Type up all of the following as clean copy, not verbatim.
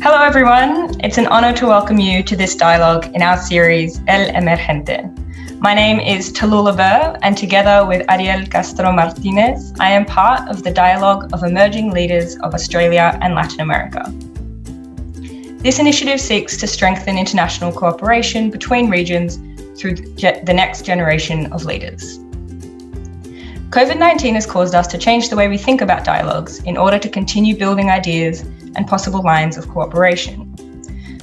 Hello everyone, it's an honor to welcome you to this dialogue in our series El Emergente. My name is Tallulah and together with Ariel Castro-Martinez, I am part of the dialogue of emerging leaders of Australia and Latin America. This initiative seeks to strengthen international cooperation between regions through the next generation of leaders. COVID-19 has caused us to change the way we think about dialogues in order to continue building ideas and possible lines of cooperation.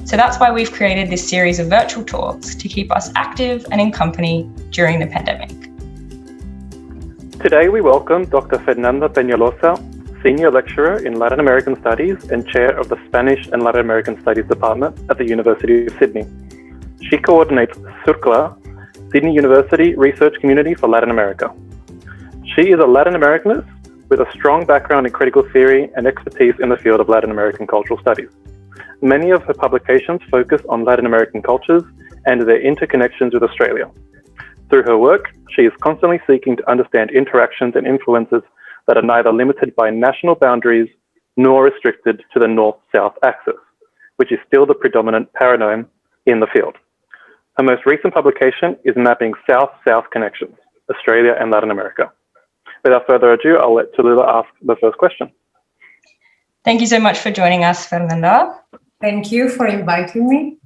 So that's why we've created this series of virtual talks to keep us active and in company during the pandemic. Today we welcome Dr. Fernanda Peñaloza, Senior Lecturer in Latin American Studies and Chair of the Spanish and Latin American Studies Department at the University of Sydney. She coordinates SURCLA, Sydney University Research Community for Latin America. She is a Latin Americanist with a strong background in critical theory and expertise in the field of Latin American cultural studies. Many of her publications focus on Latin American cultures and their interconnections with Australia. Through her work, she is constantly seeking to understand interactions and influences that are neither limited by national boundaries nor restricted to the north-south axis, which is still the predominant paradigm in the field. Her most recent publication is Mapping South-South Connections, Australia and Latin America. Without further ado, I'll let Tallulah ask the first question. Thank you so much for joining us, Fernanda. Thank you for inviting me.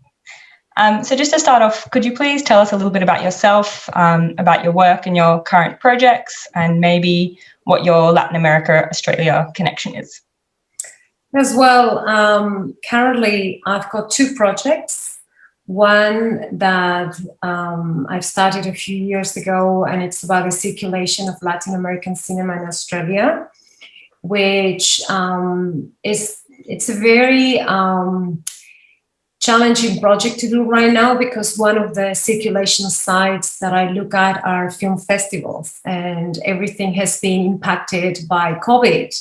So just to start off, could you please tell us a little bit about yourself, about your work and your current projects, and maybe what your Latin America-Australia connection is? As well, currently I've got two projects. One that I've started a few years ago, and it's about the circulation of Latin American cinema in Australia, which it's a very challenging project to do right now because one of the circulation sites that I look at are film festivals, and everything has been impacted by COVID.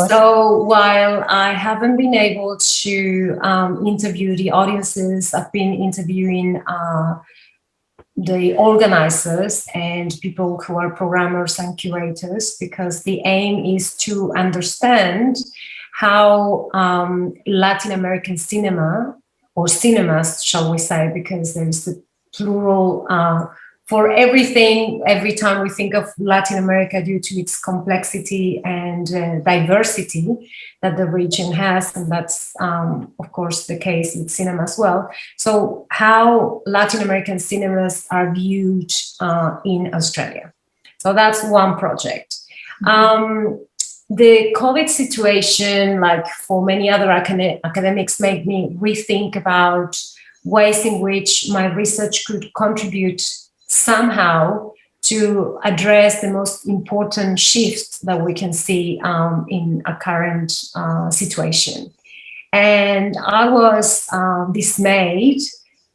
So while I haven't been able to interview the audiences, I've been interviewing the organizers and people who are programmers and curators, because the aim is to understand how Latin American cinema, or cinemas, shall we say, because there's the plural for everything, every time we think of Latin America due to its complexity and diversity that the region has, and that's, of course, the case with cinema as well. So how Latin American cinemas are viewed in Australia. So that's one project. The COVID situation, like for many other academics, made me rethink about ways in which my research could contribute somehow to address the most important shifts that we can see in a current situation. And I was dismayed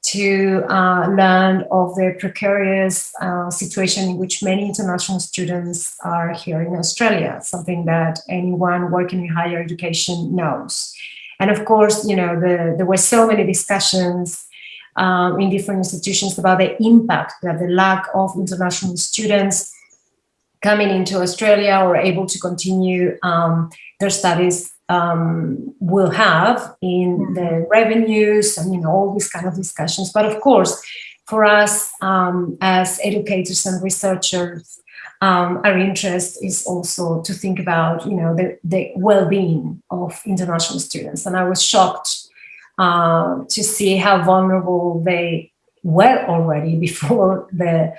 to learn of the precarious situation in which many international students are here in Australia, something that anyone working in higher education knows. And of course, you know, there were so many discussions in different institutions about the impact that the lack of international students coming into Australia or able to continue their studies will have in the revenues and, you know, all these kind of discussions. But of course, for us as educators and researchers, our interest is also to think about, you know, the well-being of international students. And I was shocked to see how vulnerable they were already before the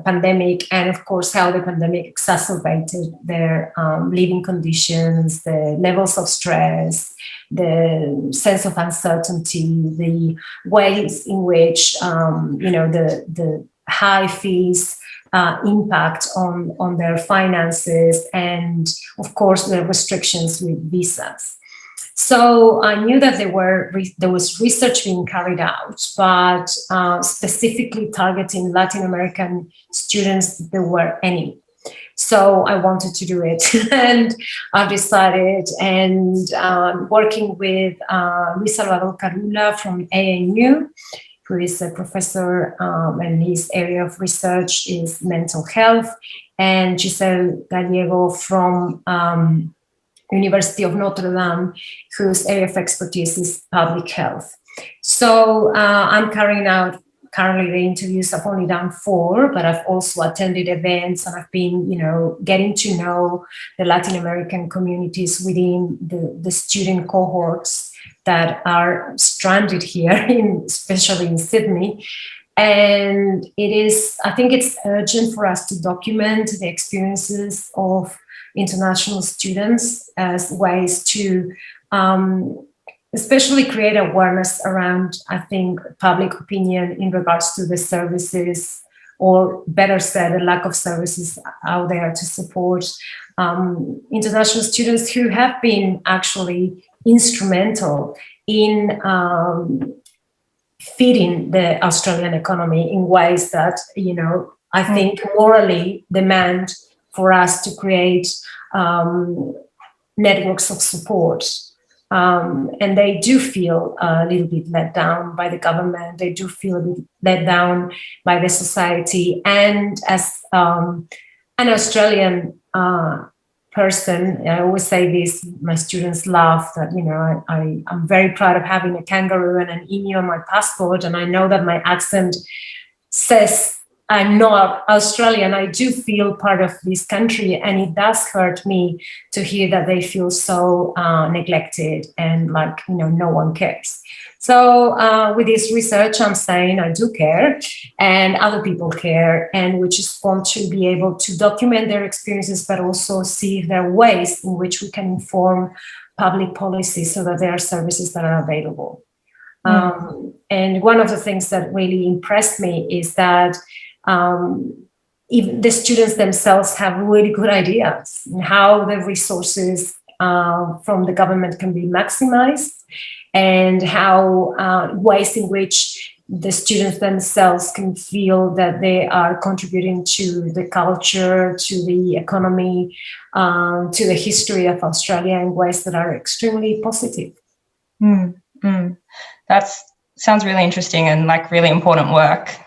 pandemic, and of course how the pandemic exacerbated their living conditions, the levels of stress, the sense of uncertainty, the ways in which you know, the high fees impact on their finances, and of course the restrictions with visas. So I knew that there was research being carried out, but specifically targeting Latin American students, there were any. So I wanted to do it, and I've decided, and working with Luis Salvador Tallulah from ANU, who is a professor, and his area of research is mental health, and Giselle Gallego from University of Notre Dame, whose area of expertise is public health. So I'm carrying out currently the interviews. I've only done 4, but I've also attended events, and I've been, getting to know the Latin American communities within the student cohorts that are stranded here, especially in Sydney. And I think it's urgent for us to document the experiences of international students as ways to especially create awareness around, I think, public opinion in regards to the services, or better said, the lack of services out there to support international students who have been actually instrumental in feeding the Australian economy in ways that, I think morally demand for us to create networks of support. And they do feel a little bit let down by the government. They do feel a bit let down by the society. And as an Australian person, I always say this, my students laugh that, I'm very proud of having a kangaroo and an emu on my passport. And I know that my accent says I'm not Australian. I do feel part of this country, and it does hurt me to hear that they feel so neglected and like, no one cares. So with this research, I'm saying I do care, and other people care, and we just want to be able to document their experiences, but also see if there are ways in which we can inform public policy so that there are services that are available. And one of the things that really impressed me is that even the students themselves have really good ideas in how the resources from the government can be maximized, and how ways in which the students themselves can feel that they are contributing to the culture, to the economy, to the history of Australia in ways that are extremely positive. That sounds really interesting and like really important work.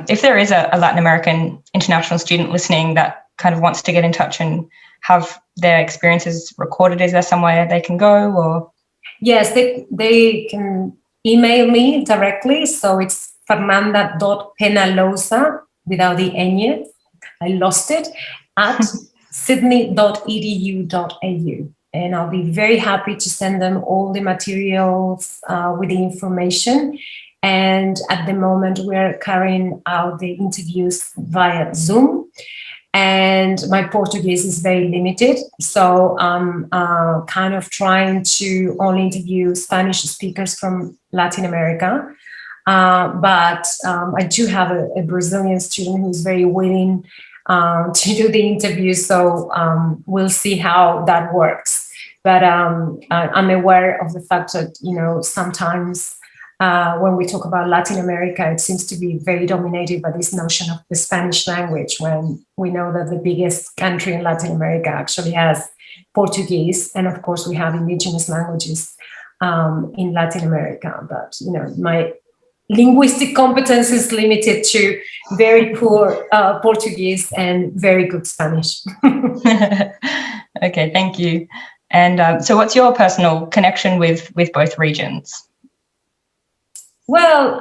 If there is a Latin American international student listening that kind of wants to get in touch and have their experiences recorded, is there somewhere they can go? Or yes, they can email me directly. So it's Fernanda.Peñaloza without the N yet. I lost it, at sydney.edu.au. And I'll be very happy to send them all the materials with the information. And at the moment, we're carrying out the interviews via Zoom. And my Portuguese is very limited. So I'm kind of trying to only interview Spanish speakers from Latin America. But I do have a Brazilian student who's very willing to do the interview. So we'll see how that works. But I'm aware of the fact that, sometimes when we talk about Latin America, it seems to be very dominated by this notion of the Spanish language, when we know that the biggest country in Latin America actually has Portuguese. And of course, we have indigenous languages in Latin America. But, my linguistic competence is limited to very poor Portuguese and very good Spanish. Okay, thank you. And so what's your personal connection with both regions? Well,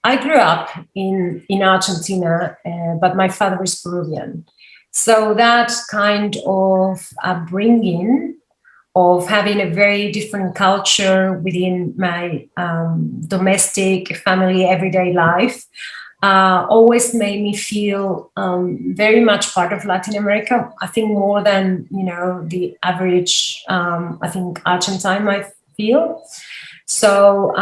I grew up in Argentina, but my father is Peruvian. So that kind of upbringing of having a very different culture within my domestic family everyday life always made me feel very much part of Latin America. I think more than, the average, I think Argentine might feel. So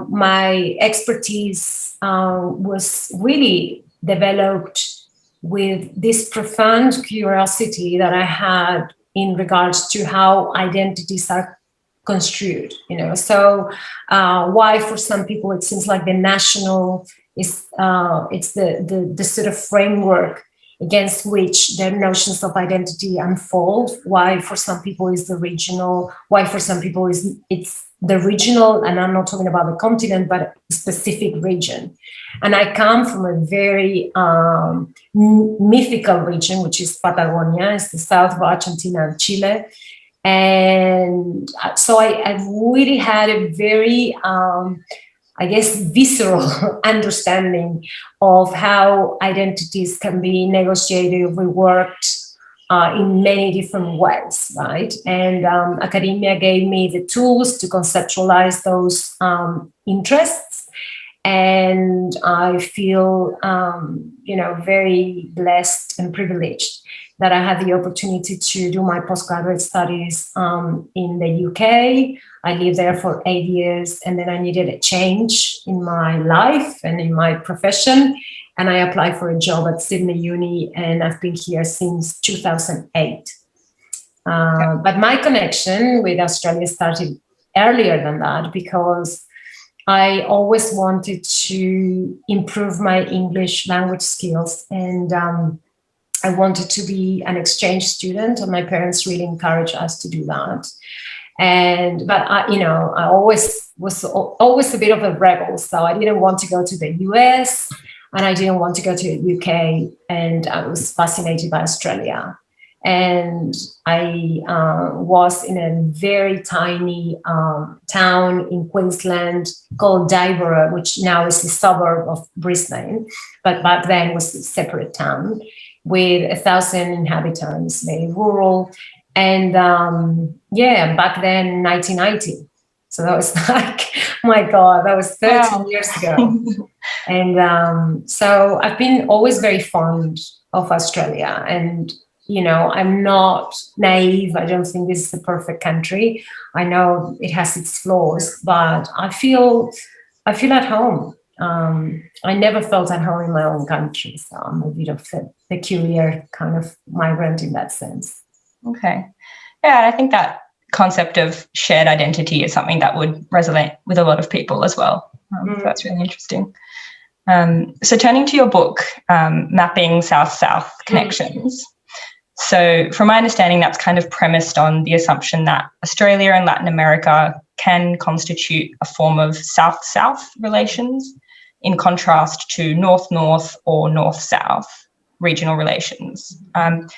my expertise was really developed with this profound curiosity that I had in regards to how identities are construed, So why for some people it seems like the national is it's the sort of framework against which their notions of identity unfold. Why for some people is the regional, why for some people it's the regional, and I'm not talking about the continent, but a specific region. And I come from a very mythical region, which is Patagonia. It's the south of Argentina and Chile. And so I really had a very, I guess, visceral understanding of how identities can be negotiated, reworked in many different ways, right? And academia gave me the tools to conceptualize those interests. And I feel, very blessed and privileged that I had the opportunity to do my postgraduate studies in the UK. I lived there for 8 years, and then I needed a change in my life and in my profession. And I applied for a job at Sydney Uni, and I've been here since 2008. But my connection with Australia started earlier than that, because I always wanted to improve my English language skills, and I wanted to be an exchange student, and my parents really encouraged us to do that. But I always was a bit of a rebel, so I didn't want to go to the US, and I didn't want to go to the UK, and I was fascinated by Australia. And I was in a very tiny town in Queensland called Dyborough, which now is a suburb of Brisbane, but back then was a separate town with 1,000 inhabitants, very rural. And back then, 1990. So that was like, my God, that was 13 years ago. And so I've been always very fond of Australia. And, I'm not naive. I don't think this is a perfect country. I know it has its flaws, but I feel at home. I never felt at home in my own country. So I'm a bit of a peculiar kind of migrant in that sense. Okay. Yeah, I think that concept of shared identity is something that would resonate with a lot of people as well. So that's really interesting. So turning to your book, Mapping South-South Connections. So from my understanding, that's kind of premised on the assumption that Australia and Latin America can constitute a form of South-South relations, in contrast to North-North or North-South regional relations. Can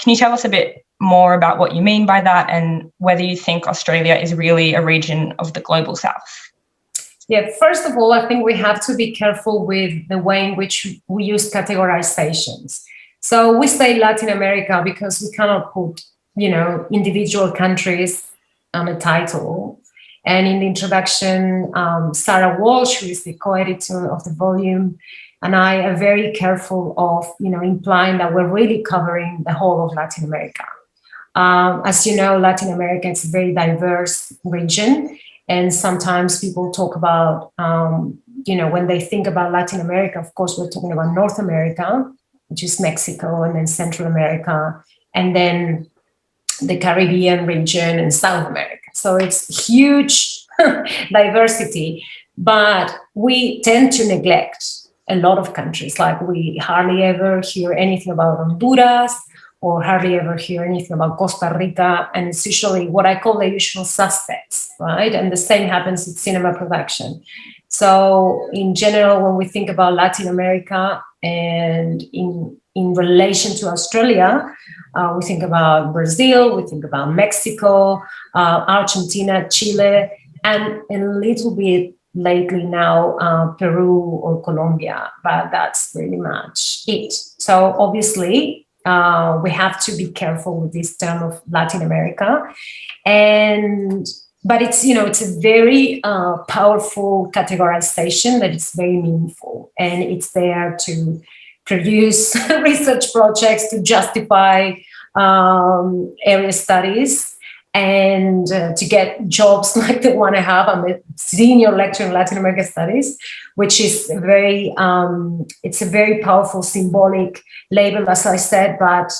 you tell us a bit more about what you mean by that, and whether you think Australia is really a region of the global South? Yeah, first of all, I think we have to be careful with the way in which we use categorizations. So we say Latin America because we cannot put, individual countries on a title. And in the introduction, Sarah Walsh, who is the co-editor of the volume, and I are very careful of, implying that we're really covering the whole of Latin America. As you know, Latin America is a very diverse region. And sometimes people talk about, when they think about Latin America, of course, we're talking about North America, which is Mexico, and then Central America, and then the Caribbean region and South America. So it's huge diversity, but we tend to neglect a lot of countries. Like we hardly ever hear anything about Honduras, or hardly ever hear anything about Costa Rica, and it's usually what I call the usual suspects, right? And the same happens with cinema production. So in general, when we think about Latin America and in relation to Australia, we think about Brazil, we think about Mexico, Argentina, Chile, and a little bit lately now Peru or Colombia, but that's pretty much it. So obviously, we have to be careful with this term of Latin America. But it's, it's a very powerful categorization that is very meaningful. And it's there to produce research projects, to justify area studies, and to get jobs like the one I have. I'm a senior lecturer in Latin American Studies, which is it's a very powerful symbolic label, as I said, but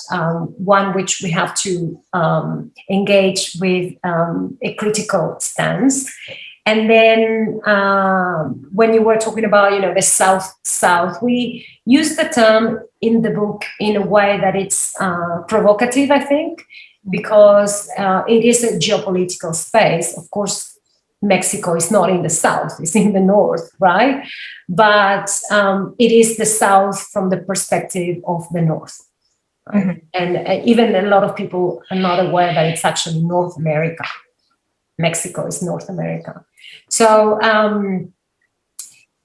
one which we have to engage with a critical stance. And then when you were talking about, the South, we use the term in the book in a way that it's provocative, I think, because it is a geopolitical space. Of course, Mexico is not in the South, it's in the North, right? But it is the South from the perspective of the North. Right? Mm-hmm. And even a lot of people are not aware that it's actually North America. Mexico is North America. So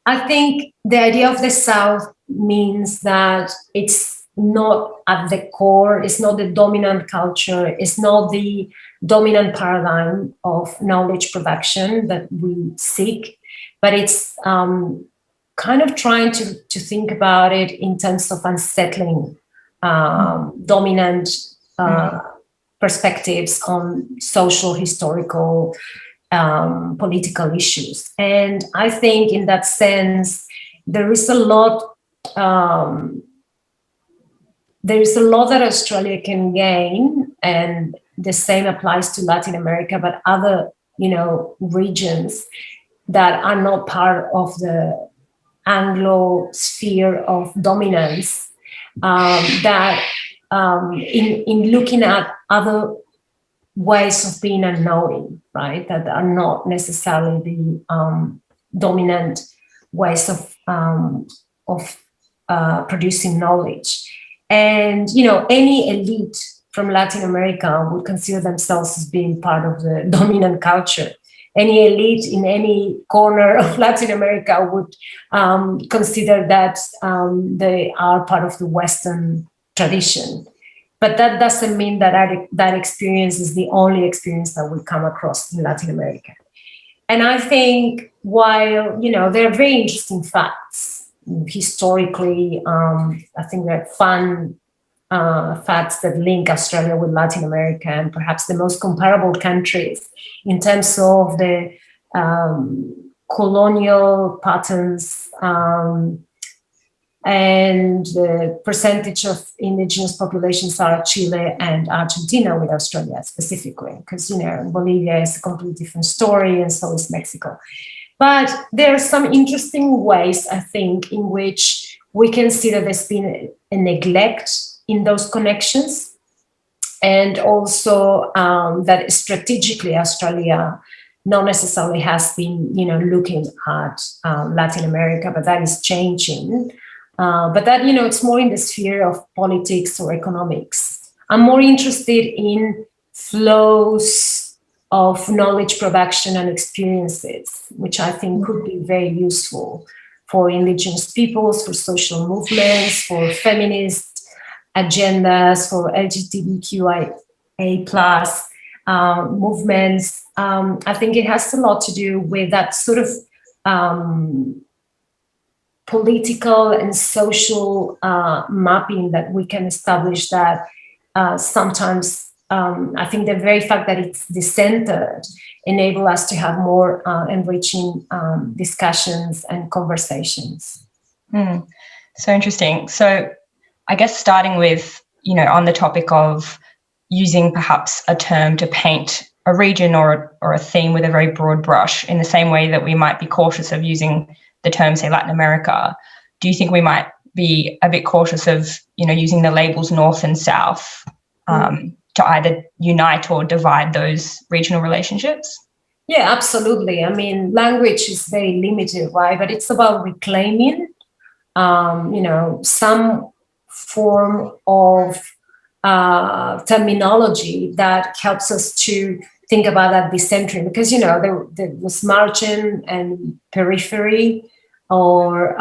I think the idea of the South means that it's not at the core, it's not the dominant culture, it's not the dominant paradigm of knowledge production that we seek, but it's kind of trying to think about it in terms of unsettling dominant perspectives on social, historical, political issues. And I think in that sense, there is a lot that Australia can gain, and the same applies to Latin America, but other, regions that are not part of the Anglo sphere of dominance, that in looking at other ways of being and knowing, right, that are not necessarily the dominant ways of producing knowledge. And, any elite from Latin America would consider themselves as being part of the dominant culture. Any elite in any corner of Latin America would consider that they are part of the Western tradition. But that doesn't mean that that experience is the only experience that we come across in Latin America. And I think while, there are very interesting facts, historically, I think there are fun facts that link Australia with Latin America and perhaps the most comparable countries in terms of the colonial patterns and the percentage of indigenous populations are Chile and Argentina with Australia specifically, because, Bolivia is a completely different story and so is Mexico. But there are some interesting ways, I think, in which we can see that there's been a neglect in those connections, and also that strategically Australia not necessarily has been, looking at Latin America, but that is changing. But that, it's more in the sphere of politics or economics. I'm more interested in flows of knowledge production and experiences, which I think could be very useful for indigenous peoples, for social movements, for feminist agendas, for LGBTQIA+ movements. I think it has a lot to do with that sort of political and social mapping that we can establish that sometimes I think the very fact that it's decentered enable us to have more enriching discussions and conversations. So interesting. So I guess starting with, on the topic of using perhaps a term to paint a region or a theme with a very broad brush, in the same way that we might be cautious of using the term, say, Latin America, do you think we might be a bit cautious of, using the labels North and South to either unite or divide those regional relationships? Yeah, absolutely. I mean, language is very limited, right? But it's about reclaiming, some form of terminology that helps us to think about that decentering. Because, there was margin and periphery, or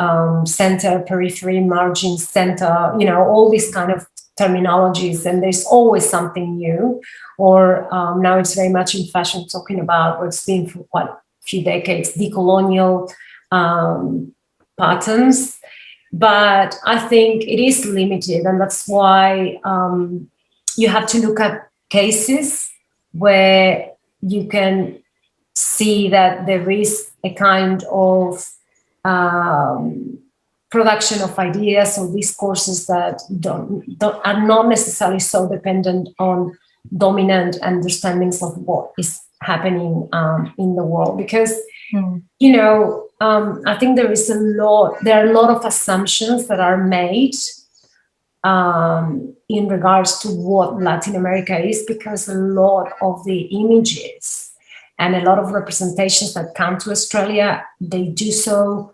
center, periphery, margin, center, all these kind of terminologies, and there's always something new. Or now it's very much in fashion talking about what's been for quite a few decades, decolonial patterns. But I think it is limited, and that's why you have to look at cases where you can see that there is a kind of production of ideas or discourses that are not necessarily so dependent on dominant understandings of what is happening in the world, because I think there are a lot of assumptions that are made in regards to what Latin America is, because a lot of the images and a lot of representations that come to Australia, they do so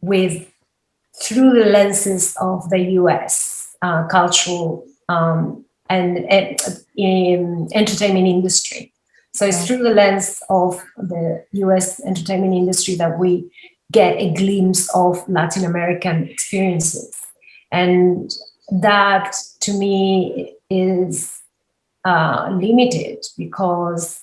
through the lenses of the US cultural and entertainment industry. So it's through the lens of the US entertainment industry that we get a glimpse of Latin American experiences. And that, to me, is limited, because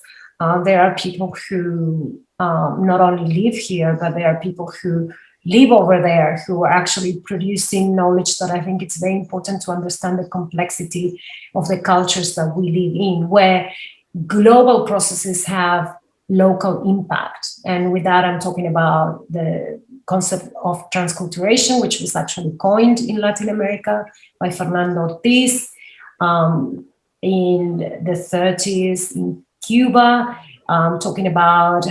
there are people who not only live here, but there are people who live over there who are actually producing knowledge that I think it's very important to understand the complexity of the cultures that we live in, where global processes have local impact. And with that, I'm talking about the concept of transculturation, which was actually coined in Latin America by Fernando Ortiz in the 30s in Cuba, talking about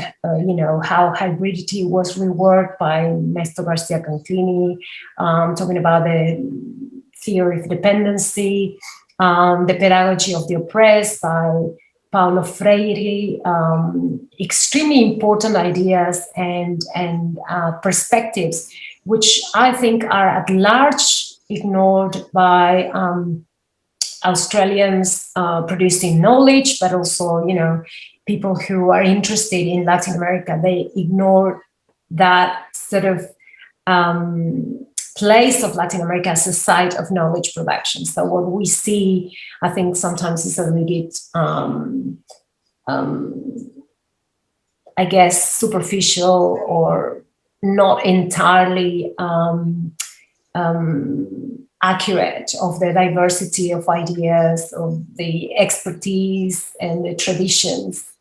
how hybridity was reworked by Nestor Garcia Canclini, talking about the theory of dependency, the pedagogy of the oppressed by Paulo Freire, extremely important ideas and perspectives, which I think are at large ignored by Australians producing knowledge, but also, people who are interested in Latin America. They ignore that sort of place of Latin America as a site of knowledge production. So what we see, I think, sometimes is a little bit, I guess, superficial or not entirely accurate of the diversity of ideas, of the expertise and the traditions,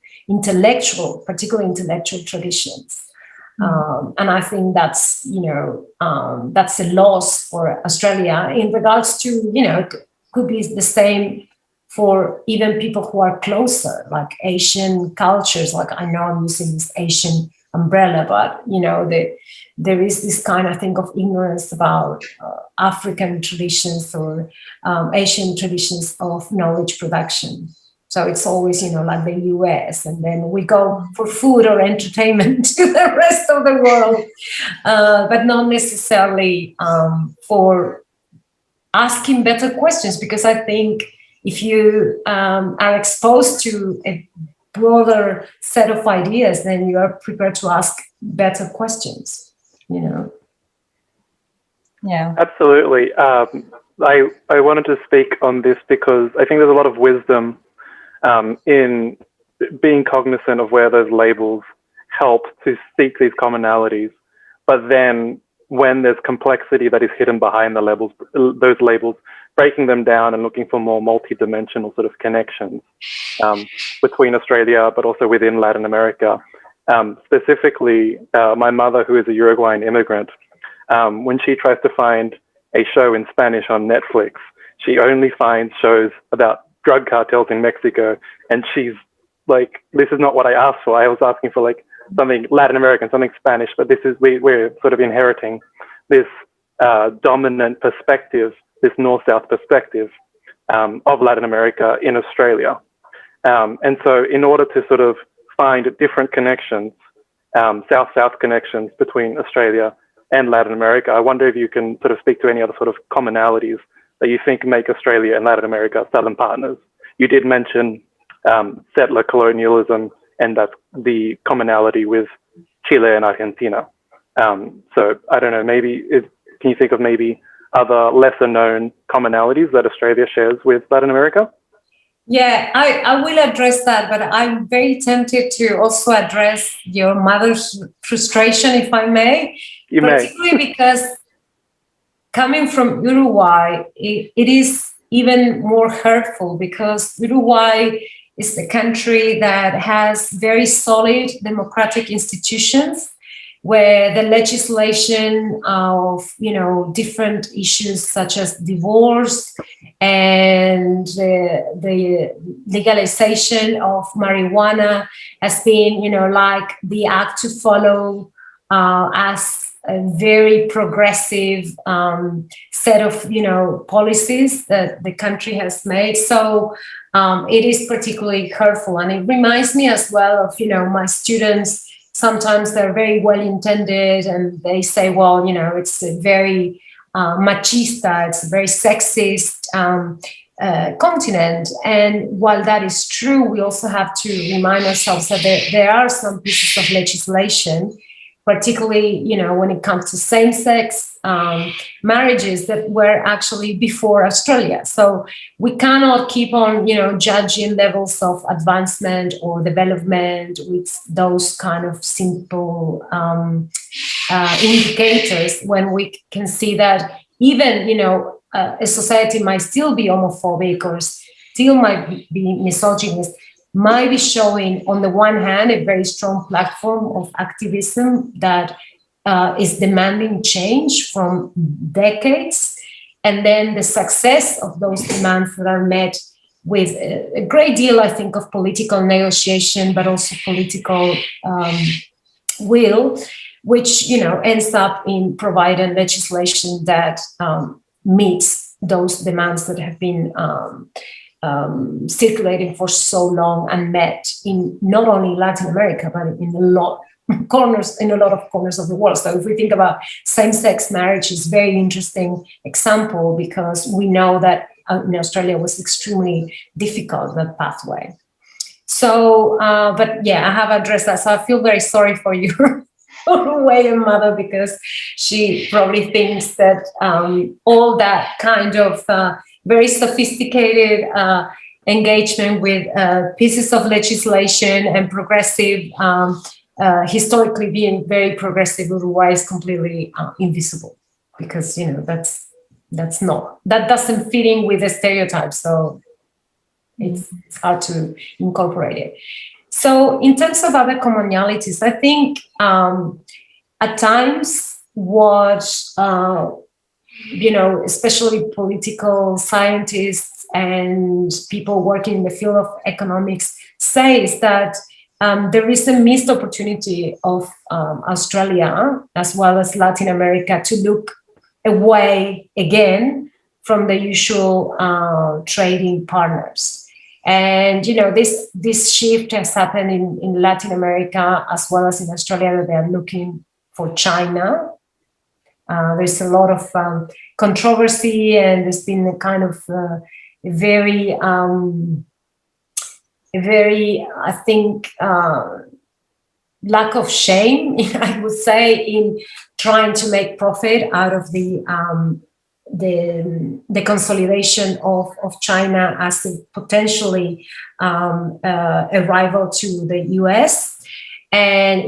particularly intellectual traditions. And I think that's, that's a loss for Australia in regards to, could be the same for even people who are closer, like Asian cultures. Like, I know I'm using this Asian umbrella, but, there is this kind, I think, of ignorance about African traditions or Asian traditions of knowledge production. So it's always, like the US, and then we go for food or entertainment to the rest of the world, but not necessarily for asking better questions, because I think if you are exposed to a broader set of ideas, then you are prepared to ask better questions, Yeah, Absolutely. I wanted to speak on this because I think there's a lot of wisdom in being cognizant of where those labels help to seek these commonalities. But then when there's complexity that is hidden behind those labels, breaking them down and looking for more multi-dimensional sort of connections between Australia, but also within Latin America. Specifically, my mother, who is a Uruguayan immigrant, when she tries to find a show in Spanish on Netflix, she only finds shows about drug cartels in Mexico, and she's like, this is not what I asked for. I was asking for like something Latin American, something Spanish, but we're sort of inheriting this dominant perspective, this north-south perspective of Latin America in Australia. And so in order to sort of find different connections, south-south connections between Australia and Latin America, I wonder if you can sort of speak to any other sort of commonalities that you think make Australia and Latin America southern partners. You did mention settler colonialism, and that's the commonality with Chile and Argentina. So I don't know, can you think of maybe other lesser known commonalities that Australia shares with Latin America? Yeah, I will address that, but I'm very tempted to also address your mother's frustration, if I may. You particularly may. Because coming from Uruguay, it is even more hurtful, because Uruguay is the country that has very solid democratic institutions. where the legislation of, different issues such as divorce and the legalization of marijuana has been, like the act to follow as a very progressive set of, policies that the country has made. So it is particularly hurtful. And it reminds me as well of, my students. Sometimes they're very well intended and they say, well, it's a very machista, it's a very sexist continent. And while that is true, we also have to remind ourselves that there are some pieces of legislation, particularly, when it comes to same-sex marriages that were actually before Australia. So we cannot keep on, judging levels of advancement or development with those kind of simple indicators when we can see that even, a society might still be homophobic or still might be misogynist, might be showing, on the one hand, a very strong platform of activism that is demanding change from decades, and then the success of those demands that are met with a great deal, I think, of political negotiation, but also political will, which, ends up in providing legislation that meets those demands that have been circulating for so long and met in not only Latin America, but in a lot of corners of the world. So if we think about same-sex marriage, is a very interesting example, because we know that in Australia was extremely difficult, that pathway. So, but yeah, I have addressed that. So I feel very sorry for your Uruguayan mother, because she probably thinks that all that kind of very sophisticated engagement with pieces of legislation and progressive, historically being very progressive Uruguay is completely invisible, because that doesn't fit in with the stereotypes. So it's hard to incorporate it. So in terms of other commonalities, I think at times what especially political scientists and people working in the field of economics say is that there is a missed opportunity of Australia as well as Latin America to look away again from the usual trading partners. And, this shift has happened in Latin America as well as in Australia, that they are looking for China. There's a lot of controversy, and there's been a kind of very, I think, lack of shame, I would say, in trying to make profit out of the consolidation of China as a potentially a rival to the US, and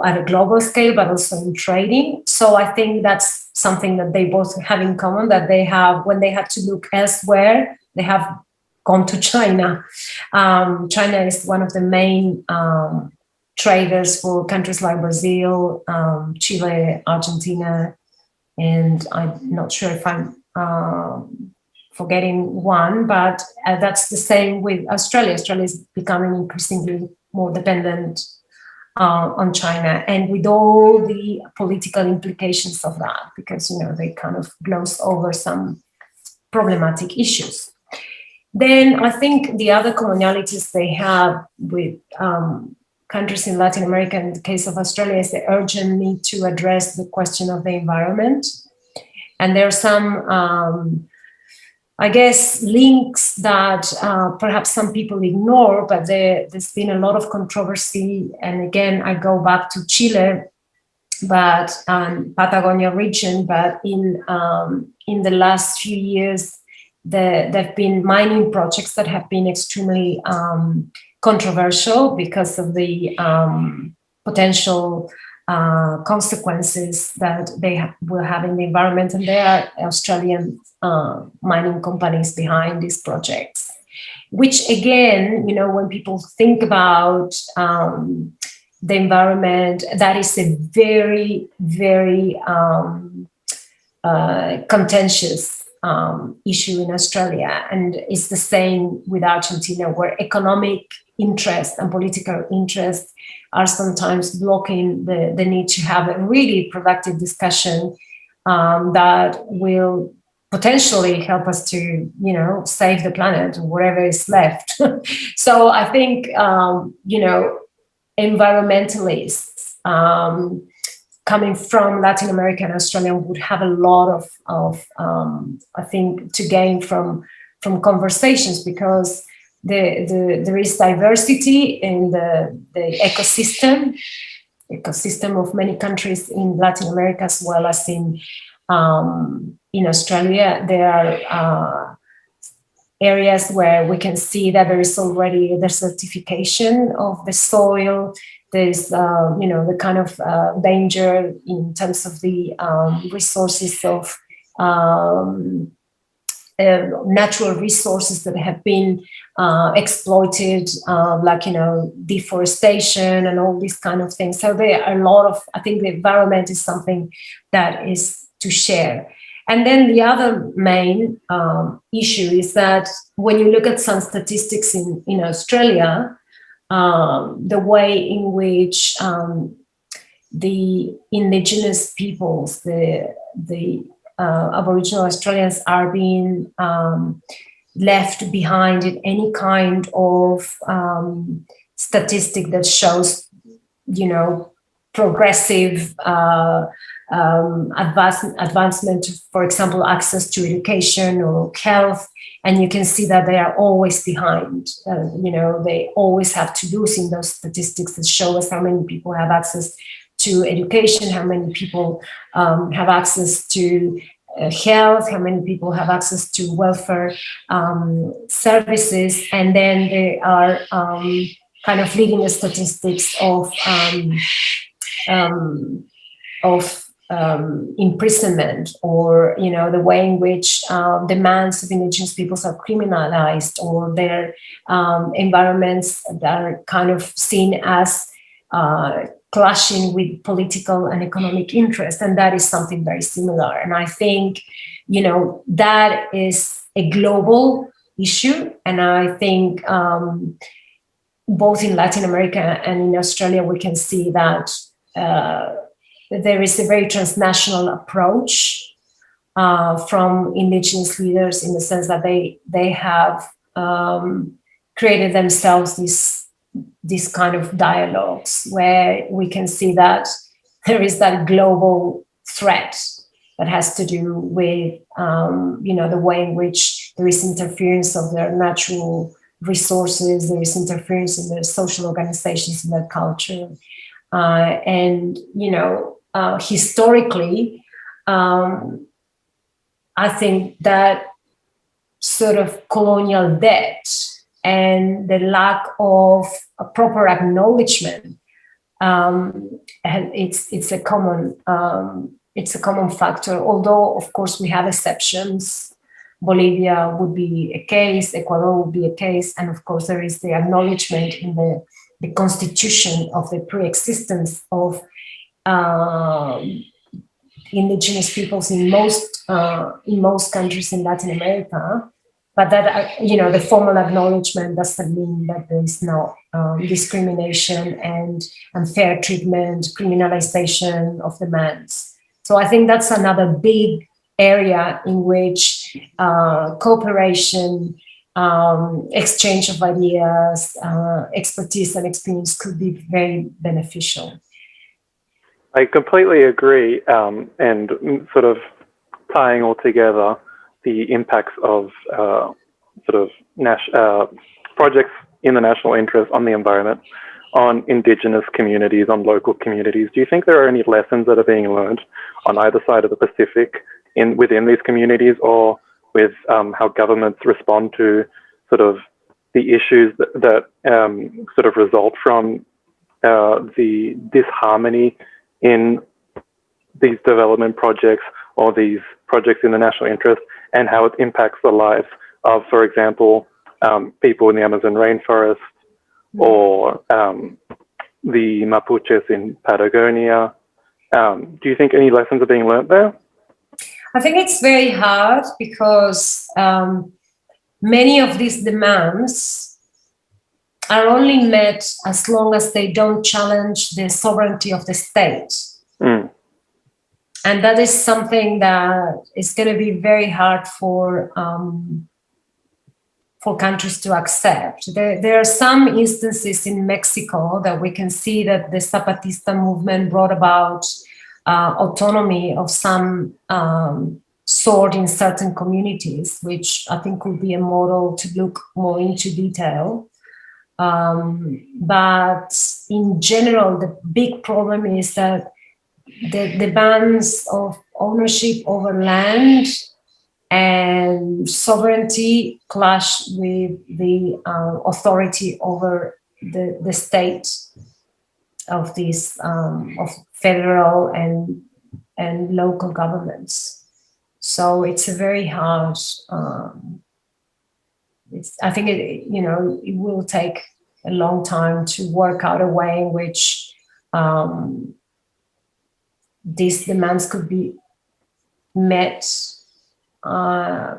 at a global scale, but also in trading. So I think that's something that they both have in common, that they have, when they had to look elsewhere, they have gone to China. China is one of the main traders for countries like Brazil, Chile, Argentina, and I'm not sure if I'm forgetting one, but that's the same with Australia. Australia is becoming increasingly more dependent on China, and with all the political implications of that, because they kind of gloss over some problematic issues. Then I think the other commonalities they have with countries in Latin America, in the case of Australia, is the urgent need to address the question of the environment. And there are some, I guess, links that perhaps some people ignore, but there's been a lot of controversy. And again, I go back to Chile, but Patagonia region, but in the last few years, there have been mining projects that have been extremely controversial because of the potential consequences that they will have in the environment. And there are Australian mining companies behind these projects, which again, when people think about the environment. That is a very, very contentious issue in Australia, and it's the same with Argentina, where economic interest and political interest are sometimes blocking the need to have a really productive discussion that will potentially help us to, you know, save the planet, whatever is left. So I think, you know, environmentalists coming from Latin America and Australia would have a lot of I think, to gain from conversations, because there is diversity in the ecosystem of many countries in Latin America, as well as in Australia. There are areas where we can see that there is already the certification of the soil. There's, you know, the kind of danger in terms of the resources of natural resources that have been exploited, like, you know, deforestation and all these kind of things. So there are a lot of, I think the environment is something that is to share. And then the other main issue is that when you look at some statistics in Australia, the way in which the indigenous peoples, the Aboriginal Australians, are being left behind in any kind of statistic that shows, you know, progressive advancement, for example, access to education or health, and you can see that they are always behind. You know, they always have to lose in those statistics that show us how many people have access to education, how many people have access to health, how many people have access to welfare services, and then they are kind of leading the statistics of imprisonment, or, you know, the way in which demands of indigenous peoples are criminalized, or their environments that are kind of seen as clashing with political and economic interest. And that is something very similar. And I think, you know, that is a global issue. And I think both in Latin America and in Australia, we can see that there is a very transnational approach from indigenous leaders, in the sense that they have created themselves these kind of dialogues where we can see that there is that global threat that has to do with, you know, the way in which there is interference of their natural resources, there is interference in their social organizations, in their culture. And, you know, historically, I think that sort of colonial debt and the lack of a proper acknowledgement, and it's a common factor. Although, of course, we have exceptions. Bolivia would be a case, Ecuador would be a case, and of course there is the acknowledgement in the constitution of the pre-existence of indigenous peoples in most countries in Latin America. But that, you know, the formal acknowledgement doesn't mean that there is no discrimination and unfair treatment, criminalization of demands. So I think that's another big area in which cooperation, exchange of ideas, expertise and experience could be very beneficial. I completely agree, and sort of tying all together the impacts of projects in the national interest on the environment, on Indigenous communities, on local communities. Do you think there are any lessons that are being learned on either side of the Pacific within these communities, or with how governments respond to sort of the issues that sort of result from the disharmony in these development projects or these projects in the national interest, and how it impacts the lives of, for example, people in the Amazon rainforest, or the Mapuches in Patagonia. Do you think any lessons are being learned there? I think it's very hard because many of these demands are only met as long as they don't challenge the sovereignty of the state. Mm. And that is something that is going to be very hard for countries to accept. There are some instances in Mexico that we can see that the Zapatista movement brought about autonomy of some sort in certain communities, which I think would be a model to look more into detail. But in general, the big problem is that the demands of ownership over land and sovereignty clash with the authority over the state of these of federal and local governments. So it's a very hard. I think it will take a long time to work out a way in which these demands could be met.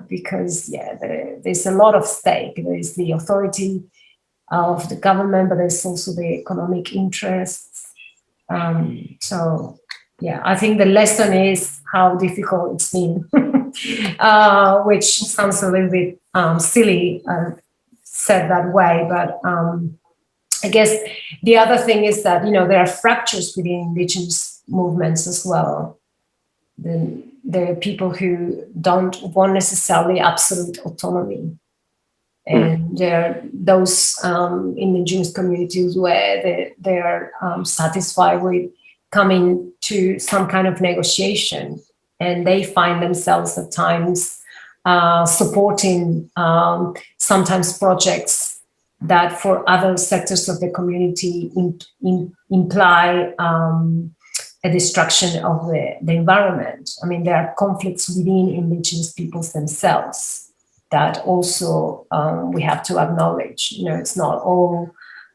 Because there's a lot of stake. There is the authority of the government, but there's also the economic interests. I think the lesson is how difficult it's been, which sounds a little bit silly said that way. But I guess the other thing is that there are fractures within indigenous movements as well. There are people who don't want necessarily absolute autonomy. And there are those indigenous communities where they are satisfied with coming to some kind of negotiation. And they find themselves at times supporting sometimes projects that for other sectors of the community imply a destruction of the environment. I mean, there are conflicts within indigenous peoples themselves that also we have to acknowledge. It's not all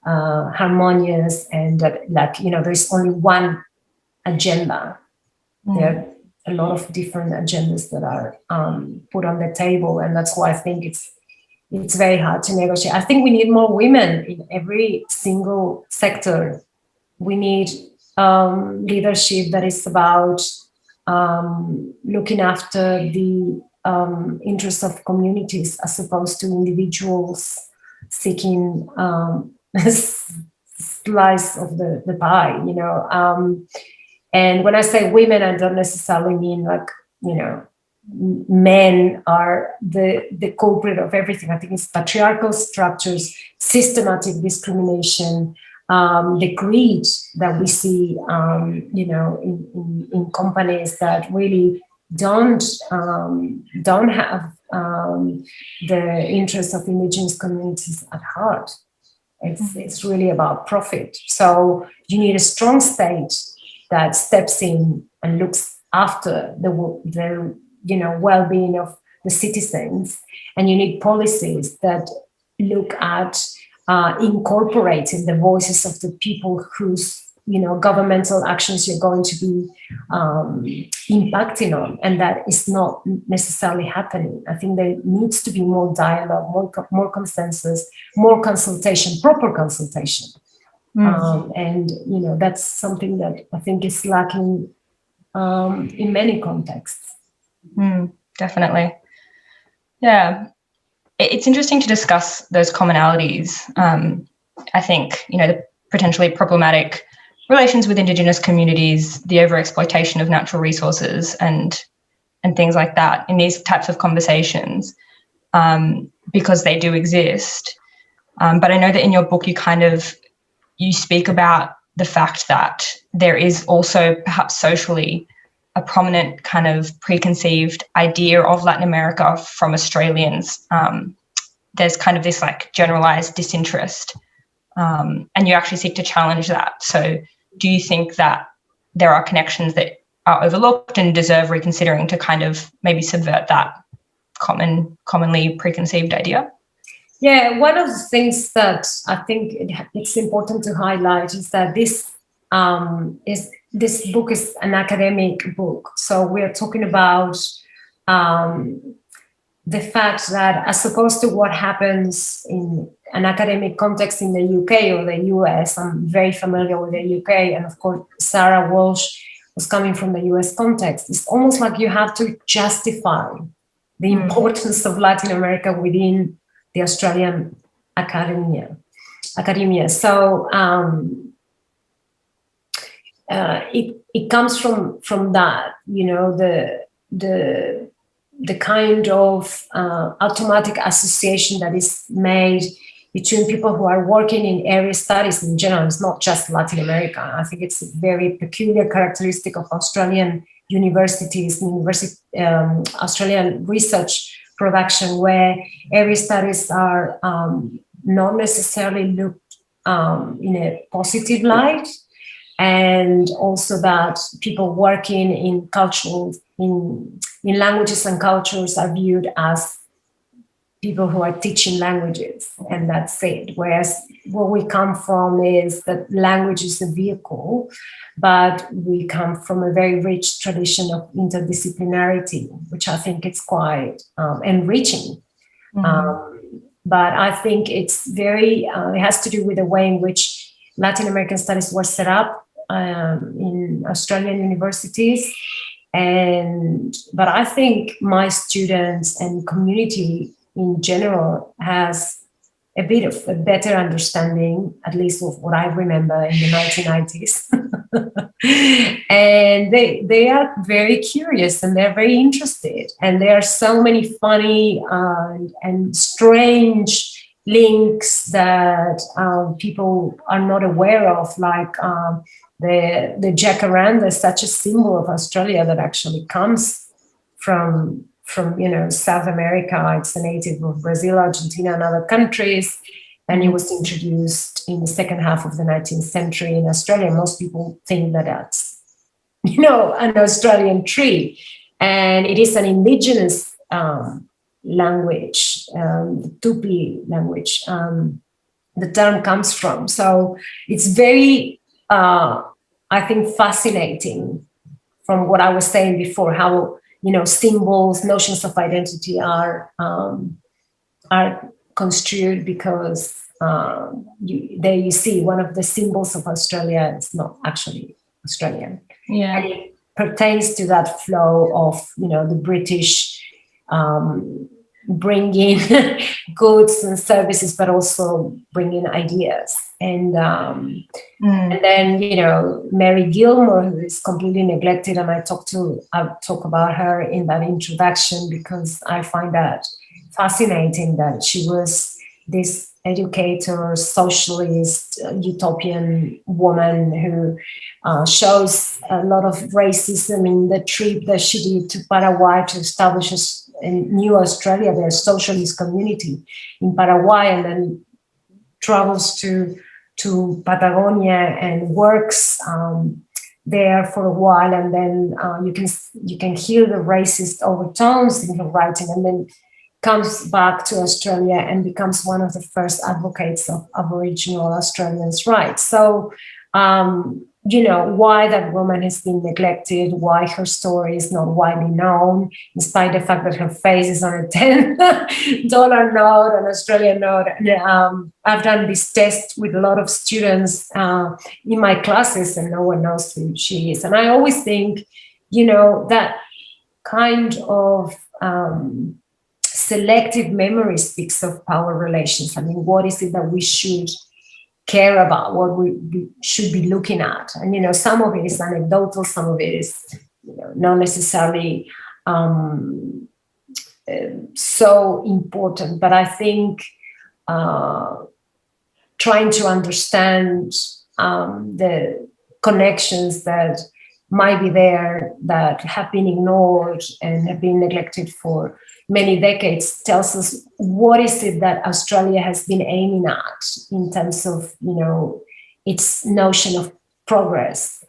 harmonious and that, there's only one agenda. There are a lot of different agendas that are put on the table, and that's why I think it's very hard to negotiate. I think we need more women in every single sector. We need leadership that is about looking after the interests of communities as opposed to individuals seeking a slice of the pie, and when I say women, I don't necessarily mean men are the culprit of everything. I think it's patriarchal structures, systematic discrimination, the greed that we see, in companies that really don't have the interests of indigenous communities at heart. It's really about profit. So you need a strong state that steps in and looks after the well-being of the citizens, and you need policies that look at incorporating the voices of the people whose governmental actions you're going to be impacting on, and that is not necessarily happening. I think there needs to be more dialogue, more consensus, more consultation, proper consultation. And that's something that I think is lacking in many contexts. Definitely. Yeah. It's interesting to discuss those commonalities. I think, the potentially problematic relations with Indigenous communities, the overexploitation of natural resources and things like that in these types of conversations, because they do exist. But I know that in your book, you speak about the fact that there is also perhaps socially a prominent kind of preconceived idea of Latin America from Australians. There's kind of this generalized disinterest, and you actually seek to challenge that. So do you think that there are connections that are overlooked and deserve reconsidering to kind of maybe subvert that commonly preconceived idea? Yeah, one of the things that I think it's important to highlight is that this book is an academic book. So we are talking about the fact that, as opposed to what happens in an academic context in the UK or the US, I'm very familiar with the UK, and of course Sarah Walsh was coming from the US context. It's almost like you have to justify the importance of Latin America within the Australian academia. So it comes from that, the kind of automatic association that is made between people who are working in area studies in general. It's not just Latin America. I think it's a very peculiar characteristic of Australian universities, Australian research production, where area studies are not necessarily looked in a positive light, and also that people working in in languages and cultures are viewed as people who are teaching languages, and that's it. Whereas where we come from is that language is a vehicle, but we come from a very rich tradition of interdisciplinarity, which I think is quite enriching. But I think it's very, it has to do with the way in which Latin American studies were set up in Australian universities. But I think my students and community in general has a bit of a better understanding, at least of what I remember in the 1990s. And they are very curious and they're very interested. And there are so many funny and strange links that people are not aware of, like the jacaranda is such a symbol of Australia that actually comes from South America. It's a native of Brazil, Argentina, and other countries, and it was introduced in the second half of the 19th century in Australia. Most people think that that's an Australian tree, and it is an indigenous language, Tupi language, the term comes from. So it's very I think fascinating, from what I was saying before, how symbols, notions of identity are construed, because there you see one of the symbols of Australia is not actually Australian. Yeah, and it pertains to that flow of the British bringing goods and services, but also bringing ideas. And then Mary Gilmore, who is completely neglected, and I'll talk about her in that introduction, because I find that fascinating, that she was this educator, socialist, utopian woman who shows a lot of racism in the trip that she did to Paraguay to establish a new Australia, their socialist community in Paraguay, and then travels to Patagonia and works there for a while, and then you can hear the racist overtones in her writing, and then comes back to Australia and becomes one of the first advocates of Aboriginal Australians' rights. So, why that woman has been neglected, why her story is not widely known, despite the fact that her face is on a $10 note, an Australian note. I've done this test with a lot of students in my classes, and no one knows who she is. And I always think, that kind of selective memory speaks of power relations. I mean, what is it that we should care about, what we should be looking at? And, some of it is anecdotal, some of it is, not necessarily so important. But I think trying to understand the connections that might be there, that have been ignored and have been neglected for many decades, tells us what is it that Australia has been aiming at in terms of, its notion of progress,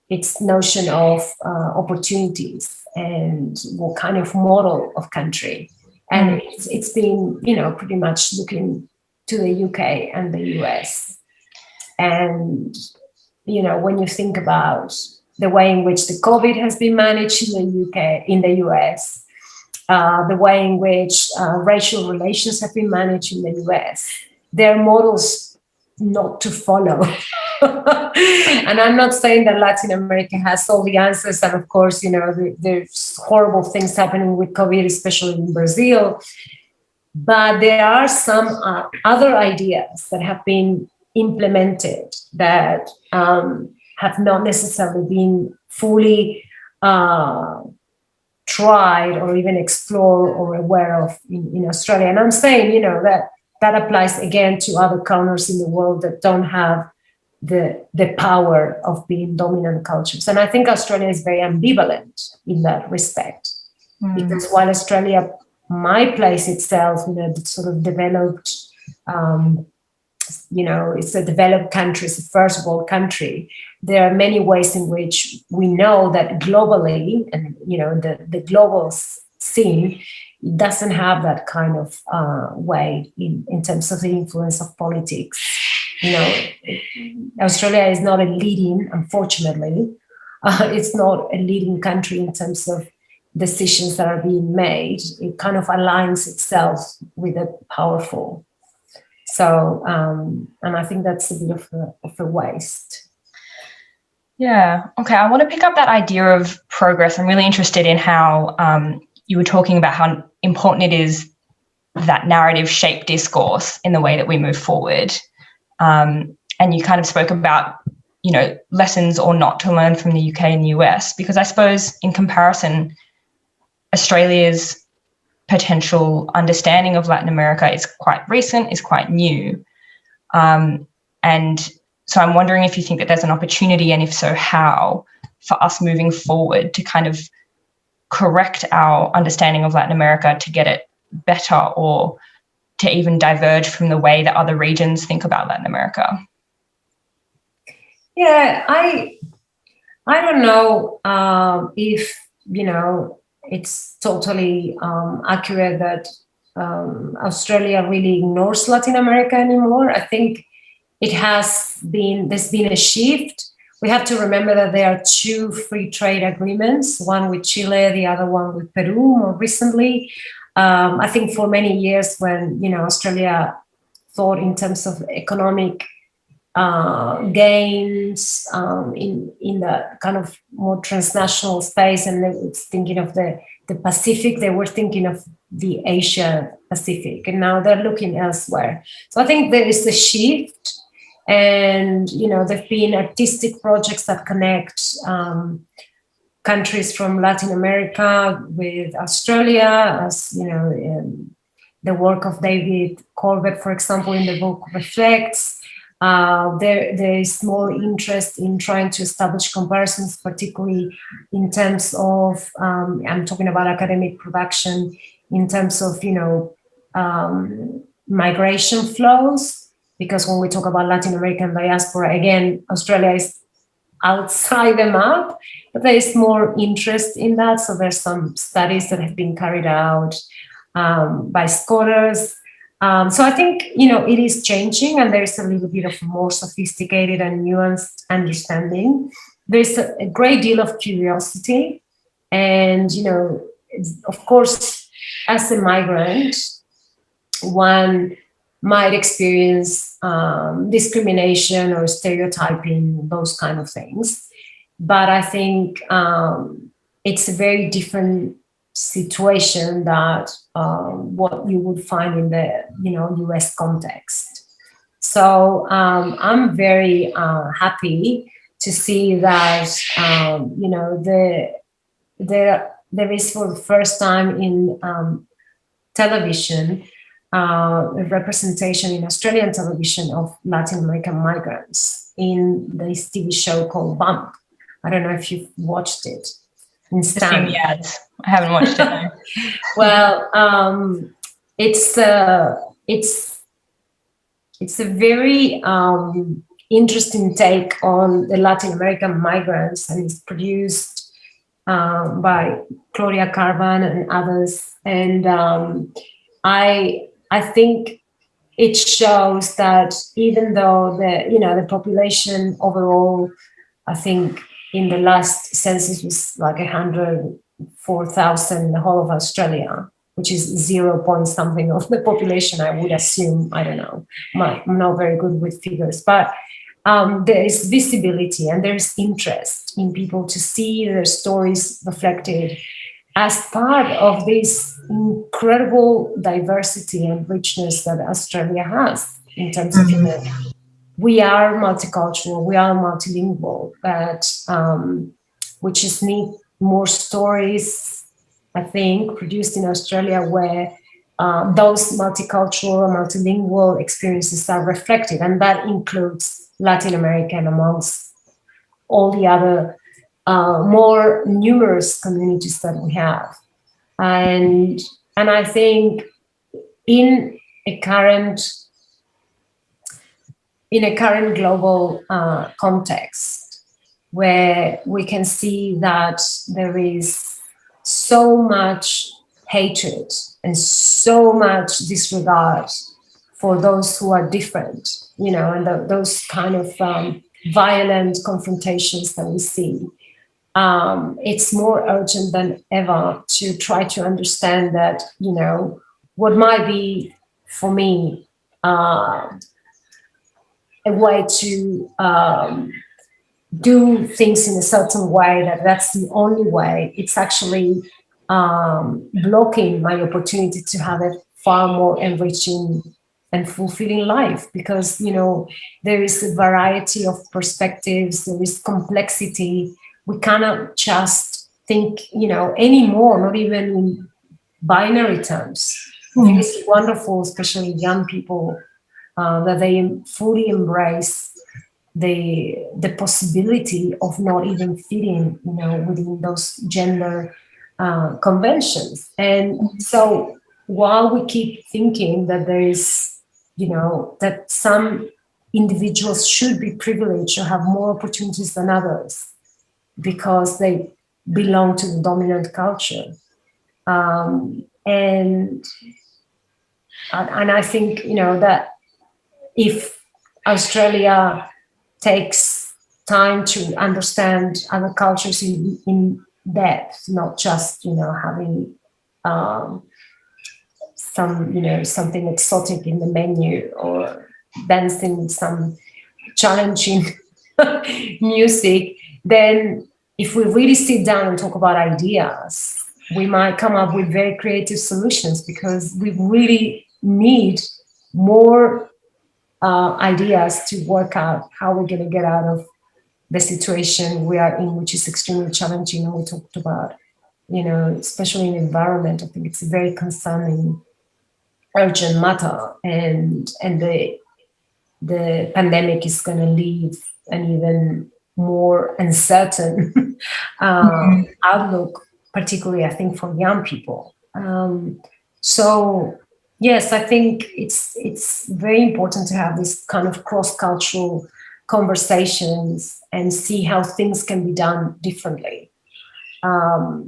its notion of opportunities, and what kind of model of country And it's been, pretty much looking to the UK and the US. And, when you think about the way in which the COVID has been managed in the UK, in the US, the way in which racial relations have been managed in the US, there are models not to follow. And I'm not saying that Latin America has all the answers. And of course, there's horrible things happening with COVID, especially in Brazil. But there are some other ideas that have been implemented that have not necessarily been fully tried or even explored or aware of in Australia. And I'm saying, that applies again to other corners in the world that don't have the power of being dominant cultures. And I think Australia is very ambivalent in that respect, because while Australia might place itself in a sort of developed, it's a developed country, it's a first world country, there are many ways in which we know that globally, and the global scene, it doesn't have that kind of way in terms of the influence of politics. Australia is not a leading, unfortunately, it's not a leading country in terms of decisions that are being made. It kind of aligns itself with the powerful. So, and I think that's a bit of a waste. Yeah. Okay. I want to pick up that idea of progress. I'm really interested in how you were talking about how important it is that narrative shape discourse in the way that we move forward. And you kind of spoke about, lessons or not to learn from the UK and the US, because I suppose in comparison, Australia's potential understanding of Latin America is quite recent, is quite new. And so I'm wondering if you think that there's an opportunity, and if so, how, for us moving forward to kind of correct our understanding of Latin America to get it better, or to even diverge from the way that other regions think about Latin America. Yeah, I don't know if, it's totally accurate that Australia really ignores Latin America anymore. I think there's been a shift. We have to remember that there are two free trade agreements, one with Chile, the other one with Peru more recently. I think for many years when, Australia thought in terms of economic gains in the kind of more transnational space, and they were thinking of the Pacific, they were thinking of the Asia Pacific, and now they're looking elsewhere. So I think there is a shift, and, there've been artistic projects that connect countries from Latin America with Australia, as, the work of David Corbett, for example, in the book Reflects. There is more interest in trying to establish comparisons, particularly in terms of, I'm talking about academic production, in terms of, migration flows, because when we talk about Latin American diaspora, again, Australia is outside the map, but there is more interest in that. So there's some studies that have been carried out by scholars. So I think, it is changing, and there's a little bit of more sophisticated and nuanced understanding. There's a great deal of curiosity. And, of course, as a migrant, one might experience discrimination or stereotyping, those kind of things. But I think it's a very different situation that what you would find in the US context. So I'm very happy to see that there is, for the first time in television, a representation in Australian television of Latin American migrants in this TV show called Bump. I don't know if you've watched it. Yes, I haven't watched it. Well, it's a very interesting take on the Latin American migrants, and it's produced by Claudia Carvan and others. And I think it shows that even though the population overall, I think in the last census was like 104,000 in the whole of Australia, which is 0 point something of the population, I would assume. I don't know. I'm not very good with figures, but there is visibility and there's interest in people to see their stories reflected as part of this incredible diversity and richness that Australia has in terms of humanity. We are multicultural, we are multilingual, but we just need more stories, I think, produced in Australia where those multicultural and multilingual experiences are reflected, and that includes Latin America and amongst all the other more numerous communities that we have. And I think in a current global context where we can see that there is so much hatred and so much disregard for those who are different, and those kind of violent confrontations that we see. It's more urgent than ever to try to understand that, what might be for me a way to do things in a certain way, that's the only way. It's actually blocking my opportunity to have a far more enriching and fulfilling life, because there is a variety of perspectives, there is complexity. We cannot just think anymore, not even in binary terms. It's wonderful, especially young people, that they fully embrace the possibility of not even fitting within those gender conventions. And so while we keep thinking that there is that some individuals should be privileged or have more opportunities than others because they belong to the dominant culture, and I think that if Australia takes time to understand other cultures in depth, not just having something exotic in the menu or dancing some challenging music, then if we really sit down and talk about ideas, we might come up with very creative solutions, because we really need more ideas to work out how we're going to get out of the situation we are in, which is extremely challenging. And we talked about, especially in the environment, I think it's a very concerning, urgent matter, and the pandemic is going to leave an even more uncertain outlook, particularly I think for young people. So yes, I think it's very important to have this kind of cross-cultural conversations and see how things can be done differently. I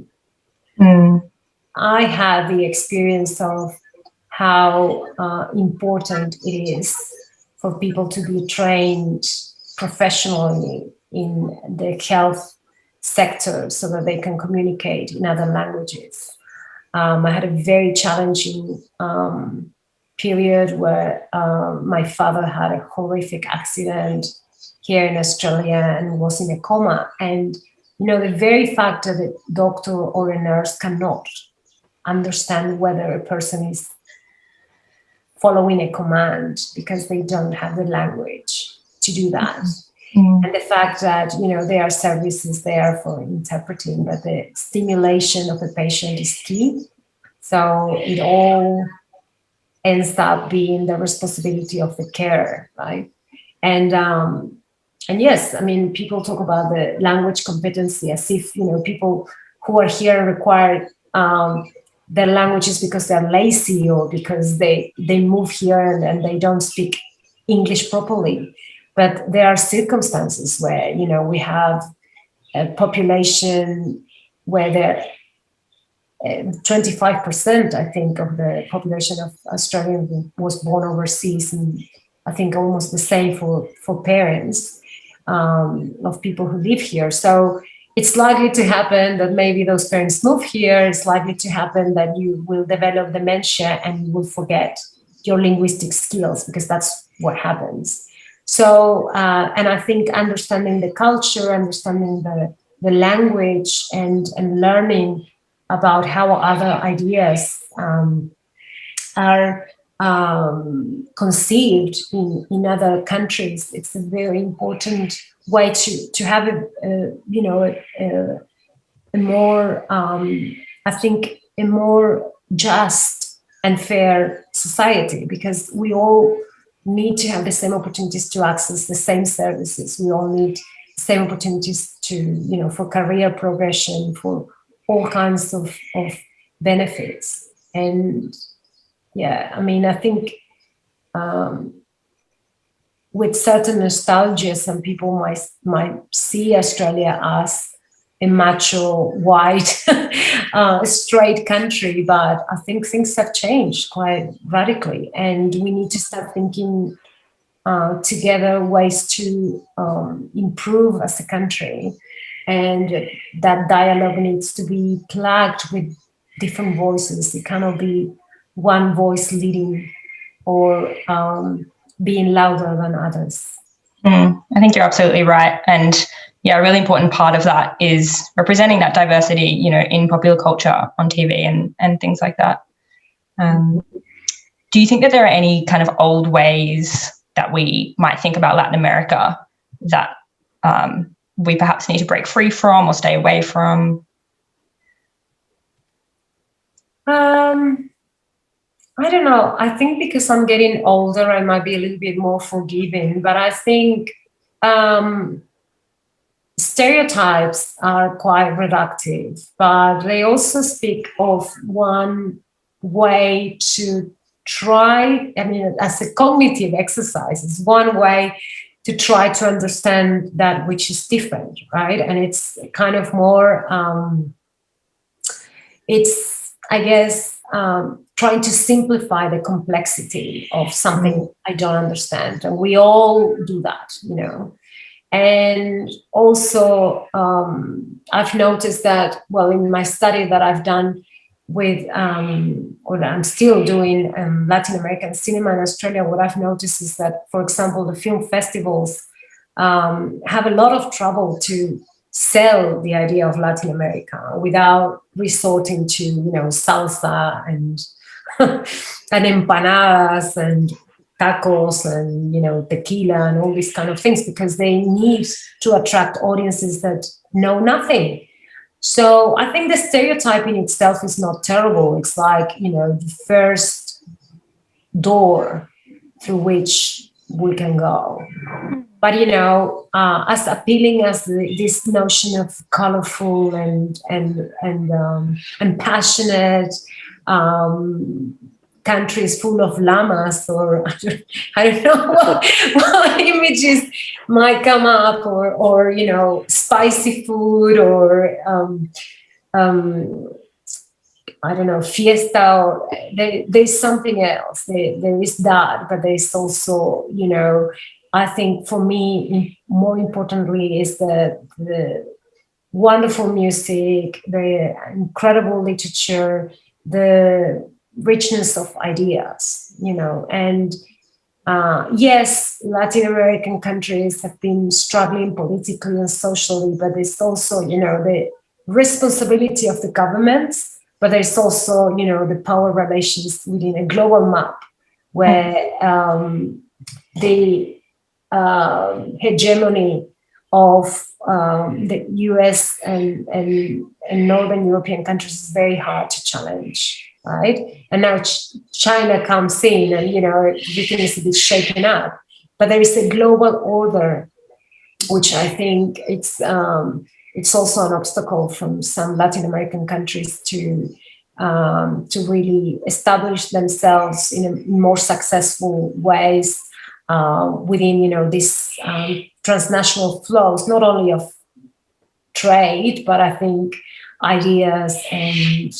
had the experience of how important it is for people to be trained professionally in the health sector so that they can communicate in other languages. I had a very challenging period where my father had a horrific accident here in Australia and was in a coma. And, the very fact that a doctor or a nurse cannot understand whether a person is following a command because they don't have the language to do that. And the fact that, there are services there for interpreting, but the stimulation of the patient is key. So it all ends up being the responsibility of the carer, right? And yes, I mean, people talk about the language competency as if, people who are here require their languages because they're lazy or because they move here and they don't speak English properly. But there are circumstances where, we have a population where there 25%, I think, of the population of Australia was born overseas, and I think almost the same for parents of people who live here. So it's likely to happen that maybe those parents move here. It's likely to happen that you will develop dementia and you will forget your linguistic skills, because that's what happens. So, and I think understanding the culture, understanding the language, and learning about how other ideas are conceived in other countries, it's a very important way to have a more, I think, a more just and fair society, because we all need to have the same opportunities to access the same services. We all need the same opportunities to, for career progression, for all kinds of benefits. And yeah, I mean, I think with certain nostalgia, some people might see Australia as a macho, white, straight country, but I think things have changed quite radically, and we need to start thinking together ways to improve as a country, and that dialogue needs to be plugged with different voices. It cannot be one voice leading or being louder than others. I think you're absolutely right. And yeah, a really important part of that is representing that diversity, in popular culture on TV and things like that. Do you think that there are any kind of old ways that we might think about Latin America that we perhaps need to break free from or stay away from? I don't know. I think because I'm getting older, I might be a little bit more forgiving, but I think stereotypes are quite reductive, but they also speak of one way to try, as a cognitive exercise, it's one way to try to understand that which is different, right? And it's kind of more, I guess, trying to simplify the complexity of something I don't understand. And we all do that, And also, I've noticed that, in my study that I've done with, or that I'm still doing Latin American cinema in Australia, what I've noticed is that, for example, the film festivals have a lot of trouble to sell the idea of Latin America without resorting to, salsa and and empanadas and tacos and, tequila and all these kind of things, because they need to attract audiences that know nothing. So I think the stereotyping itself is not terrible. It's like, the first door through which we can go. But, as appealing as this notion of colorful and passionate countries full of llamas, or I don't know what images might come up, or spicy food, or I don't know, fiesta, or there's something else. There is that, but there's also, I think for me, more importantly, is the wonderful music, the incredible literature, the richness of ideas, and yes, Latin American countries have been struggling politically and socially, but there's also, the responsibility of the governments, but there's also, the power relations within a global map where the hegemony of the US and Northern European countries is very hard to challenge. Right, and now China comes in, and everything is a bit shaken up. But there is a global order, which I think it's also an obstacle from some Latin American countries to really establish themselves in more successful ways within this transnational flows, not only of trade, but I think ideas and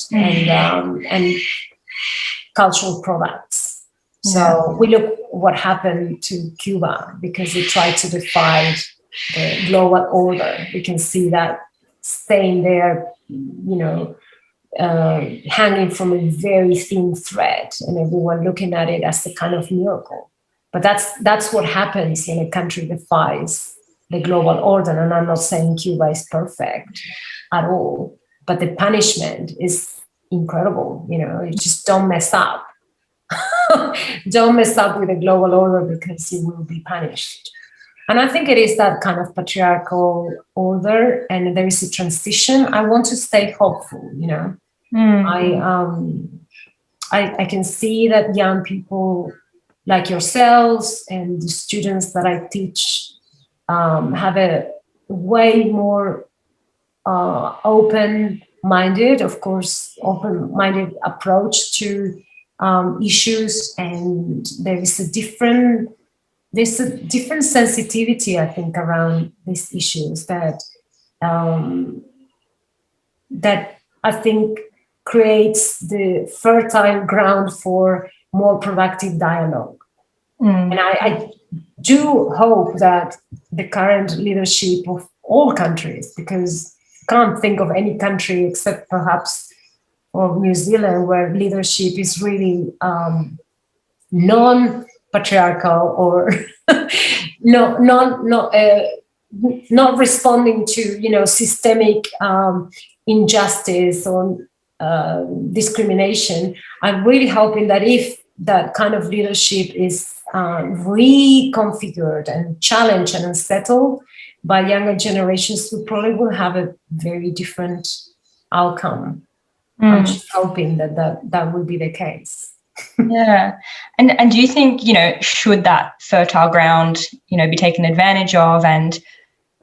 cultural products. So we look what happened to Cuba because it tried to defy the global order. We can see that staying there, hanging from a very thin thread, and everyone looking at it as a kind of miracle. But that's what happens when a country defies the global order. And I'm not saying Cuba is perfect at all, but the punishment is incredible. You just don't mess up. Don't mess up with the global order because you will be punished. And I think it is that kind of patriarchal order, and there is a transition. I want to stay hopeful, I can see that young people like yourselves and the students that I teach have a way more open-minded approach to issues, and there's a different sensitivity, I think, around these issues that I think creates the fertile ground for more productive dialogue. And I do hope that the current leadership of all countries, because I can't think of any country except perhaps of New Zealand where leadership is really non-patriarchal or not responding to systemic injustice or discrimination. I'm really hoping that if that kind of leadership is reconfigured and challenged and unsettled by younger generations, we probably will have a very different outcome. I'm just hoping that will be the case. Yeah. And do you think, should that fertile ground, be taken advantage of? And,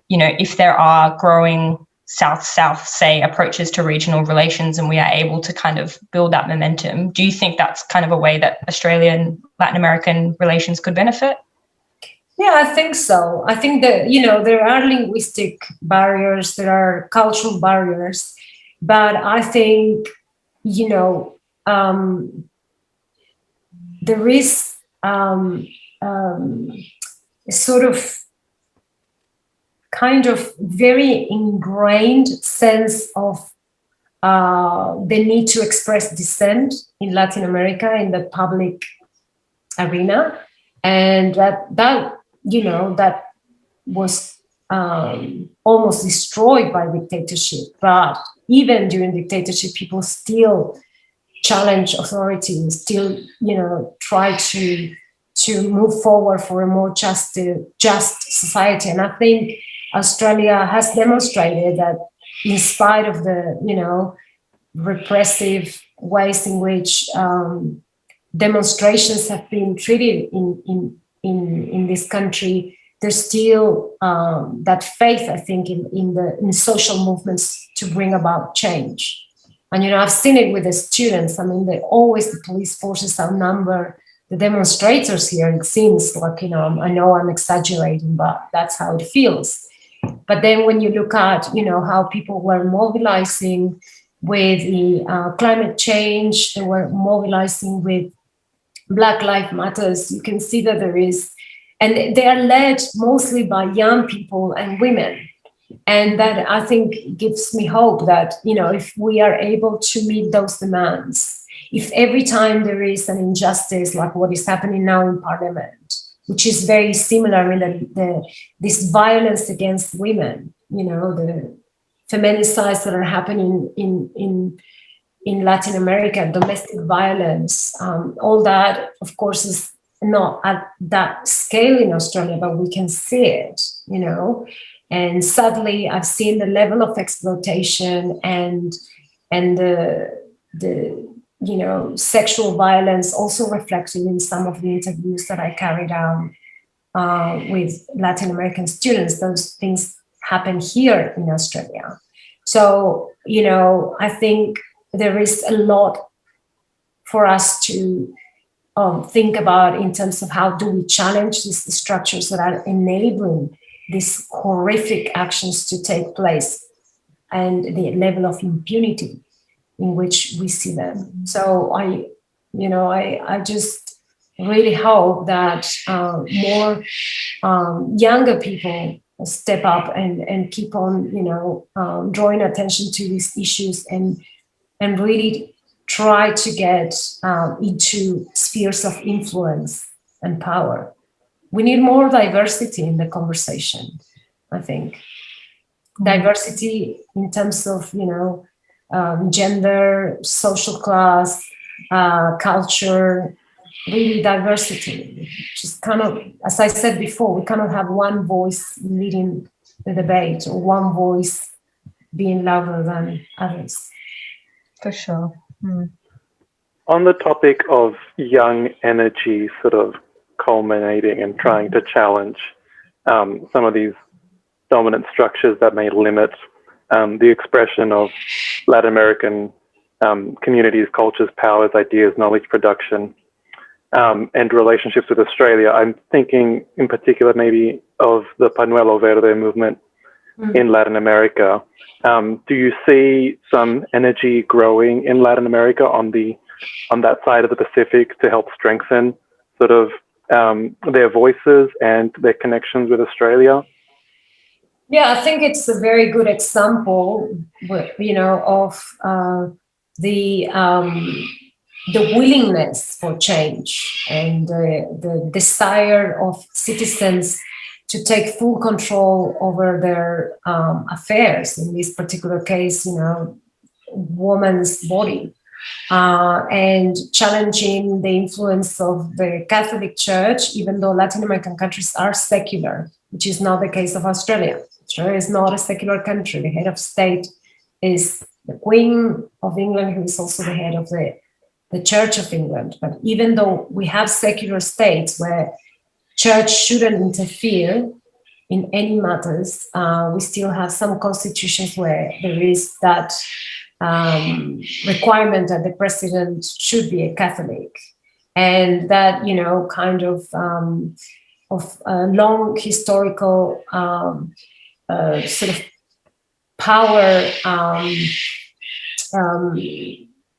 if there are growing South-South, say, approaches to regional relations and we are able to kind of build that momentum, do you think that's kind of a way that Australian, Latin American relations could benefit? Yeah, I think so. I think that, there are linguistic barriers, there are cultural barriers, but I think, there is a sort of kind of very ingrained sense of the need to express dissent in Latin America in the public arena, and that was almost destroyed by dictatorship. But even during dictatorship, people still challenge authorities, still try to move forward for a more just society. And I think Australia has demonstrated that in spite of the repressive ways in which demonstrations have been treated in this country, there's still that faith, I think, in social movements to bring about change. And I've seen it with the students. I mean, the police forces outnumber the demonstrators here. It seems like, I know I'm exaggerating, but that's how it feels. But then when you look at, how people were mobilizing with the climate change, they were mobilizing with Black Lives Matters, you can see that there is, and they are led mostly by young people and women. And that, I think, gives me hope that, if we are able to meet those demands, if every time there is an injustice like what is happening now in Parliament, which is very similar, I mean, this violence against women, the feminicides that are happening in Latin America, domestic violence, all that, of course, is not at that scale in Australia, but we can see it, And sadly, I've seen the level of exploitation and the sexual violence also reflected in some of the interviews that I carried out with Latin American students. Those things happen here in Australia. So, I think there is a lot for us to think about in terms of how do we challenge these structures that are enabling these horrific actions to take place and the level of impunity in which we see them. So I just really hope that more younger people step up and keep on, drawing attention to these issues and really try to get into spheres of influence and power. We need more diversity in the conversation, I think. Diversity in terms of, gender, social class, culture, really diversity. Just kind of, as I said before, we cannot have one voice leading the debate or one voice being louder than others. For sure. On the topic of young energy sort of culminating and trying to challenge some of these dominant structures that may limit the expression of Latin American communities, cultures, powers, ideas, knowledge production, and relationships with Australia. I'm thinking in particular maybe of the Pañuelo Verde movement in Latin America. Do you see some energy growing in Latin America on that side of the Pacific to help strengthen sort of their voices and their connections with Australia? Yeah, I think it's a very good example, of the willingness for change and the desire of citizens to take full control over their affairs. In this particular case, woman's body, and challenging the influence of the Catholic Church, even though Latin American countries are secular, which is not the case of Australia. Australia is not a secular country. The head of state is the Queen of England, who is also the head of the Church of England. But even though we have secular states where church shouldn't interfere in any matters, we still have some constitutions where there is that requirement that the president should be a Catholic, and that kind of long historical sort of power,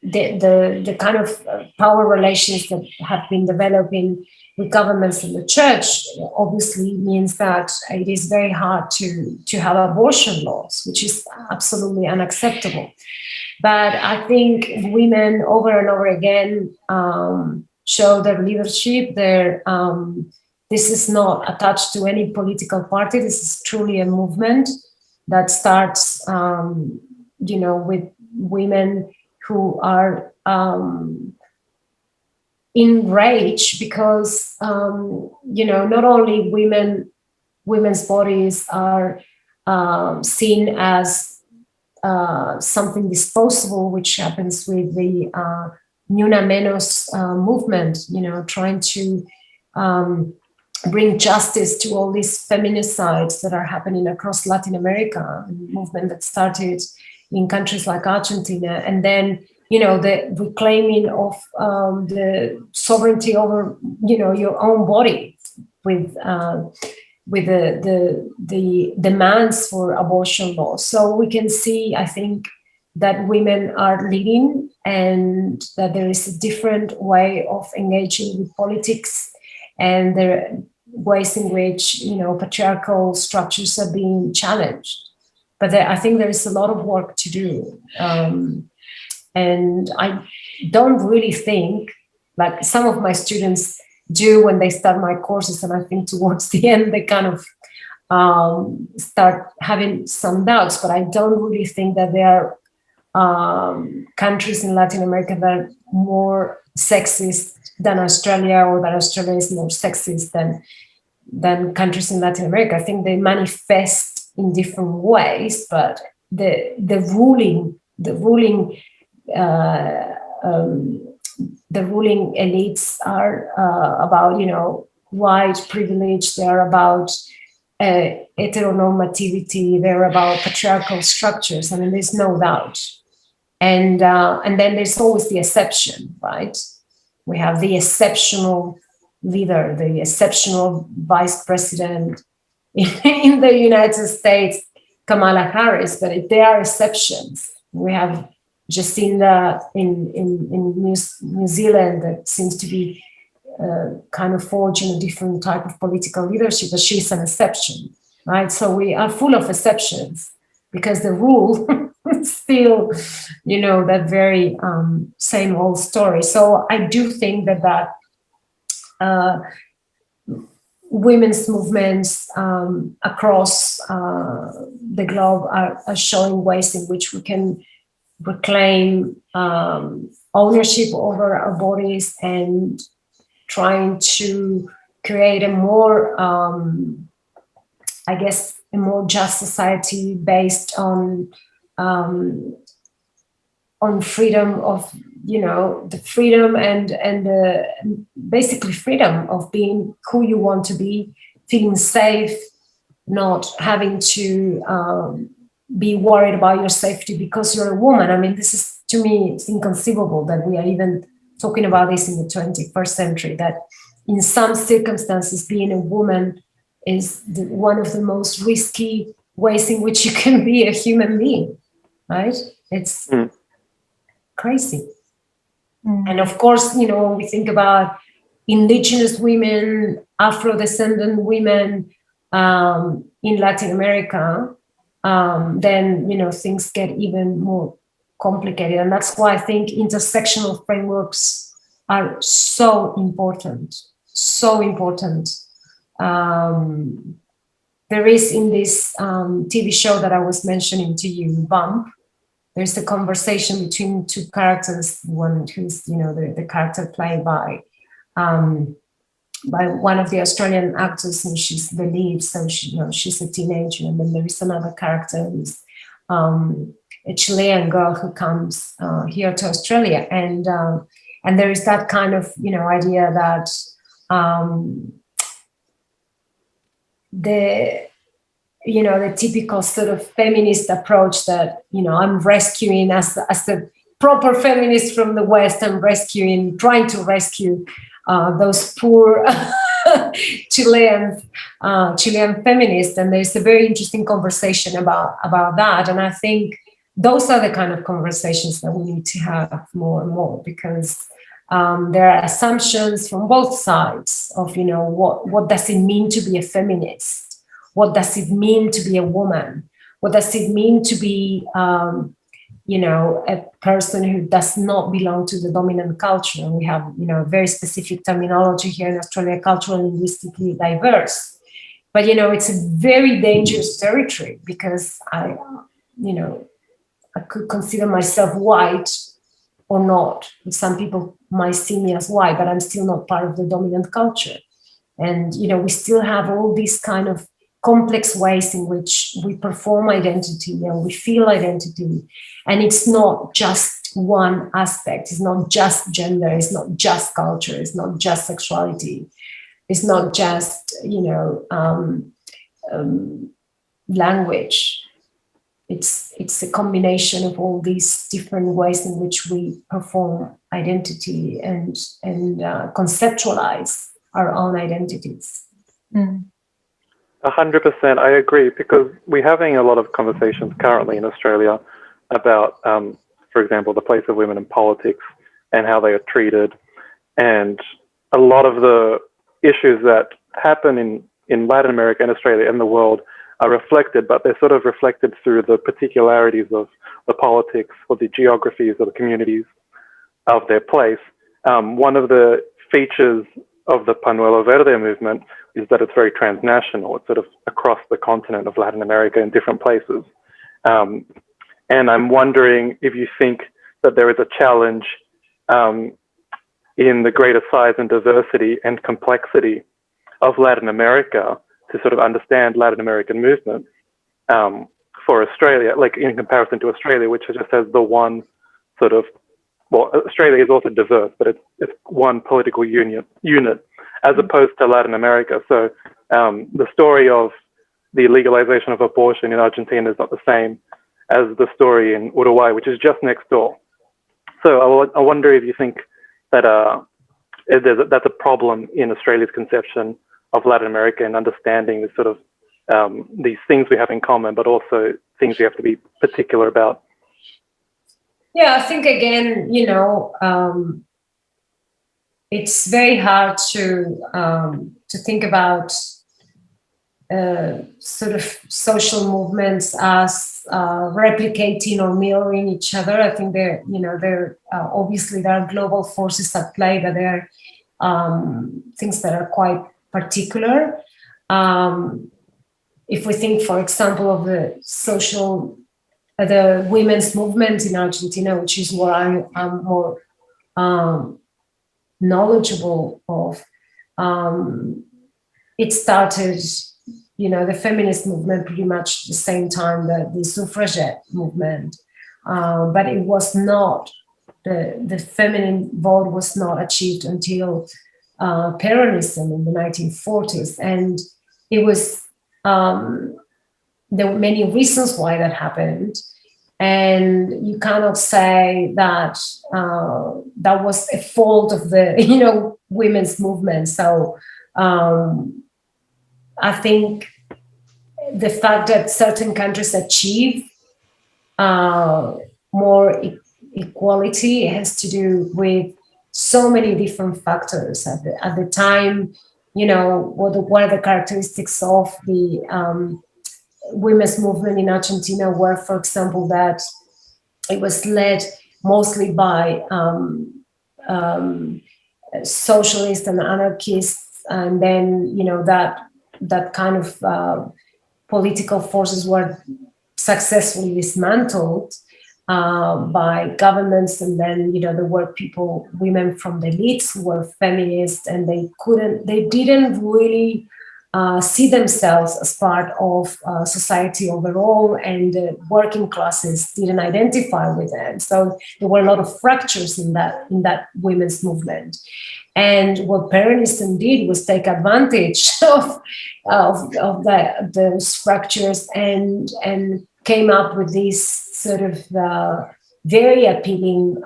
the kind of power relations that have been developing with governments and the church obviously means that it is very hard to have abortion laws, which is absolutely unacceptable. But I think women over and over again show their leadership. This is not attached to any political party. This is truly a movement that starts, with women who are enraged because, not only women's bodies are seen as something disposable, which happens with the Ni Una Menos movement, trying to bring justice to all these feminicides that are happening across Latin America, a movement that started in countries like Argentina, and then the reclaiming of the sovereignty over your own body with the demands for abortion laws. So we can see, I think, that women are leading and that there is a different way of engaging with politics, and there are ways in which patriarchal structures are being challenged. But I think there is a lot of work to do, and I don't really think, like some of my students do when they start my courses, and I think towards the end they kind of start having some doubts. But I don't really think that there are countries in Latin America that are more sexist than Australia, or that Australia is more sexist than countries in Latin America. I think they manifest in different ways, but the ruling elites are about white privilege. They're about heteronormativity. They're about patriarchal structures. I mean, there's no doubt. And then there's always the exception, right? We have the exceptional leader, the exceptional vice president in the United States, Kamala Harris, but there are exceptions. We have Jacinda in New Zealand that seems to be kind of forging a different type of political leadership, but she's an exception, right? So we are full of exceptions because the rule is still, that very same old story. So I do think that women's movements across the globe are showing ways in which we can reclaim ownership over our bodies and trying to create a more, a more just society based on freedom of, the freedom and basically freedom of being who you want to be, feeling safe, not having to be worried about your safety because you're a woman. I mean, this is, to me, it's inconceivable that we are even talking about this in the 21st century, that in some circumstances, being a woman is one of the most risky ways in which you can be a human being, right? It's crazy. And of course, when we think about indigenous women, Afro-descendant women in Latin America, then, things get even more complicated. And that's why I think intersectional frameworks are so important, so important. There is in this TV show that I was mentioning to you, Bump, there's a conversation between two characters, one who's, the character played by one of the Australian actors, and she's the lead, so she's a teenager, and then there is another character who's a Chilean girl who comes here to Australia, and there is that kind of idea that the typical sort of feminist approach that I'm rescuing as the proper feminist from the West, I'm trying to rescue those poor Chilean feminists, and there's a very interesting conversation about that. And I think those are the kind of conversations that we need to have more and more, because there are assumptions from both sides of what does it mean to be a feminist, what does it mean to be a woman, what does it mean to be a person who does not belong to the dominant culture. And we have, very specific terminology here in Australia, cultural and linguistically diverse. But, it's a very dangerous territory, because I could consider myself white or not. Some people might see me as white, but I'm still not part of the dominant culture. And, we still have all these kind of complex ways in which we perform identity and we feel identity. And it's not just one aspect. It's not just gender. It's not just culture. It's not just sexuality. It's not just, language. It's a combination of all these different ways in which we perform identity and conceptualize our own identities. 100%, I agree, because we're having a lot of conversations currently in Australia about, for example, the place of women in politics and how they are treated. And a lot of the issues that happen in Latin America and Australia and the world are reflected, but they're sort of reflected through the particularities of the politics or the geographies or the communities of their place. One of the features of the Pañuelo Verde movement is that it's very transnational. It's sort of across the continent of Latin America in different places. And I'm wondering if you think that there is a challenge in the greater size and diversity and complexity of Latin America to sort of understand Latin American movements for Australia, like in comparison to Australia, which just has the one sort of, well, Australia is also diverse, but it's one political unit, as opposed to Latin America. So the story of the legalization of abortion in Argentina is not the same as the story in Uruguay, which is just next door. So I wonder if you think that that's a problem in Australia's conception of Latin America and understanding this sort of these things we have in common, but also things we have to be particular about? Yeah, I think again, it's very hard to think about sort of social movements as replicating or mirroring each other. I think obviously there are global forces at play, but there are things that are quite particular. If we think, for example, of the women's movement in Argentina, which is what I'm more knowledgeable of, it started, the feminist movement pretty much the same time that the suffragette movement, but it was not, the feminine vote was not achieved until Peronism in the 1940s. And it was, there were many reasons why that happened. And you cannot say that that was a fault of the, women's movement. So I think the fact that certain countries achieve more equality has to do with so many different factors. At the time, what are the characteristics of the women's movement in Argentina were, for example, that it was led mostly by socialists and anarchists, and then that kind of political forces were successfully dismantled by governments, and then there were women from the elites who were feminists, and they didn't really see themselves as part of society overall, and the working classes didn't identify with them. So there were a lot of fractures in that women's movement. And what Peronism did was take advantage of those fractures and came up with this sort of very appealing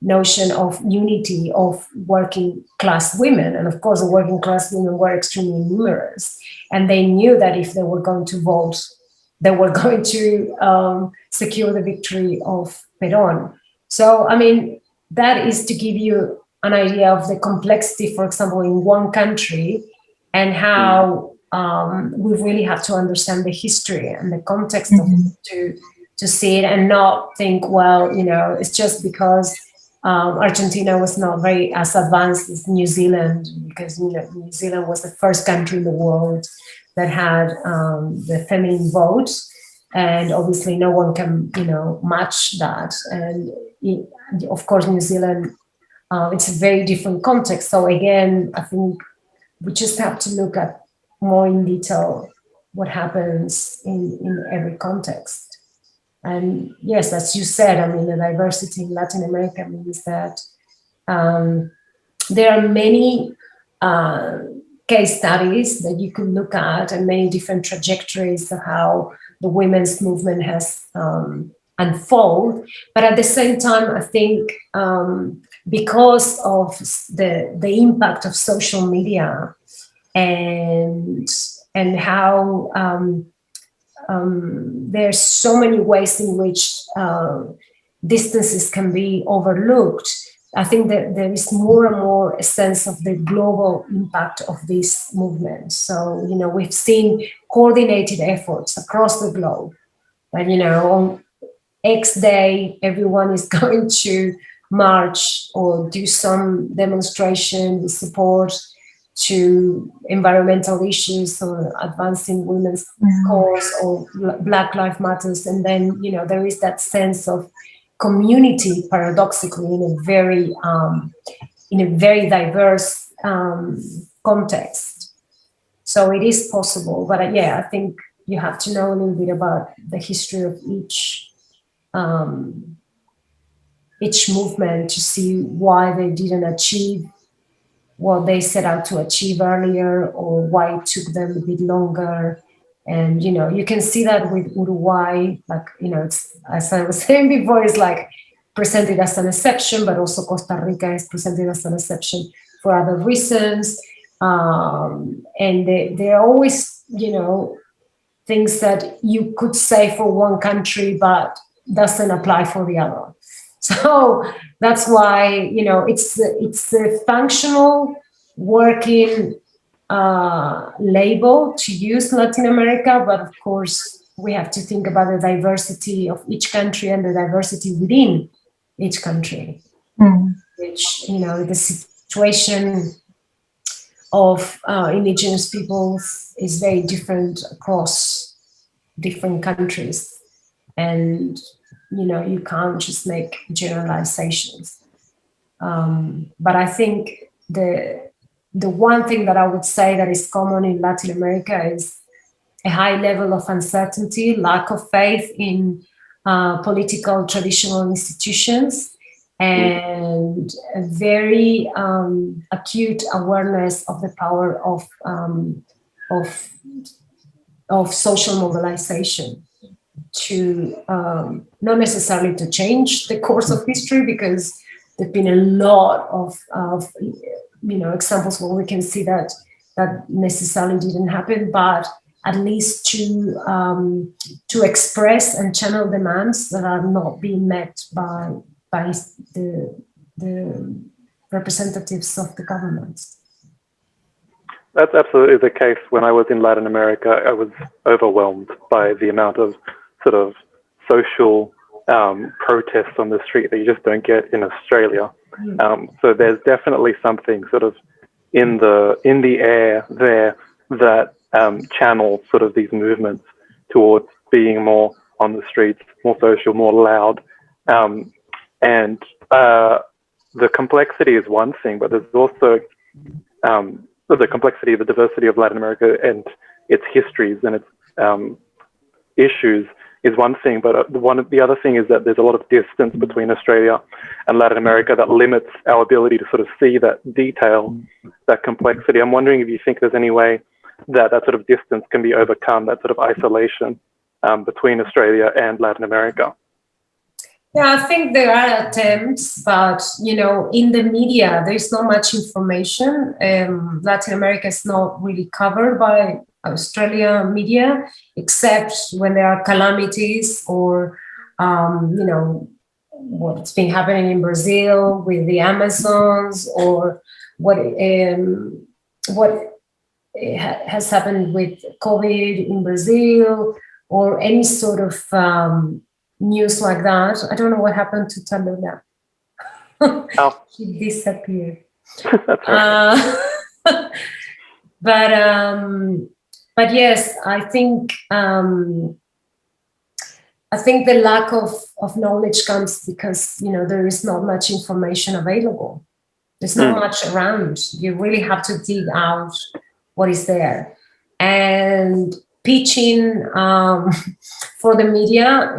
notion of unity of working class women. And of course, the working class women were extremely numerous. And they knew that if they were going to vote, they were going to secure the victory of Perón. So, I mean, that is to give you an idea of the complexity, for example, in one country, and how we really have to understand the history and the context of it to see it, and not think, well, it's just because Argentina was not very as advanced as New Zealand, because New Zealand was the first country in the world that had the feminine vote, and obviously no one can match that. And of course, New Zealand, it's a very different context. So again, I think we just have to look at more in detail what happens in every context. And yes, as you said, I mean, the diversity in Latin America means that there are many case studies that you can look at, and many different trajectories of how the women's movement has unfolded. But at the same time, I think because of the impact of social media and how there's so many ways in which distances can be overlooked, I think that there is more and more a sense of the global impact of this movement. So, we've seen coordinated efforts across the globe. But, on X day, everyone is going to march or do some demonstration with support to environmental issues or advancing women's cause or Black Lives Matters. And then, there is that sense of community, paradoxically, in a very diverse context. So it is possible. But I think you have to know a little bit about the history of each movement to see why they didn't achieve what they set out to achieve earlier, or why it took them a bit longer. And, you can see that with Uruguay, like, it's, as I was saying before, it's like presented as an exception, but also Costa Rica is presented as an exception for other reasons. And they're always, things that you could say for one country, but doesn't apply for the other. So that's why, you know, it's the functional working label to use Latin America, but of course we have to think about the diversity of each country and the diversity within each country, which, you know, the situation of indigenous peoples is very different across different countries, and you know, you can't just make generalizations. But I think the one thing that I would say that is common in Latin America is a high level of uncertainty, lack of faith in political traditional institutions, and a very acute awareness of the power of social mobilization to not necessarily to change the course of history, because there've been a lot of you know, examples where we can see that necessarily didn't happen, but at least to express and channel demands that are not being met by the representatives of the governments. That's absolutely the case. When I was in Latin America, I was overwhelmed by the amount of sort of social protests on the street that you just don't get in Australia. So there's definitely something sort of in the air there that channels sort of these movements towards being more on the streets, more social, more loud. And the complexity is one thing, but there's also the complexity, the diversity of Latin America and its histories and its issues is one thing, but the other thing is that there's a lot of distance between Australia and Latin America that limits our ability to sort of see that detail, that complexity. I'm wondering if you think there's any way that sort of distance can be overcome, that sort of isolation between Australia and Latin America. Yeah, I think there are attempts, but, you know, in the media, there's not much information. Latin America is not really covered by Australia media, except when there are calamities or, you know, what's been happening in Brazil with the Amazons, or what has happened with COVID in Brazil, or any sort of news like that. I don't know what happened to Tallulah. Oh. She disappeared. But yes, I think the lack of knowledge comes because, you know, there is not much information available. There's not much around. You really have to dig out what is there. And pitching for the media,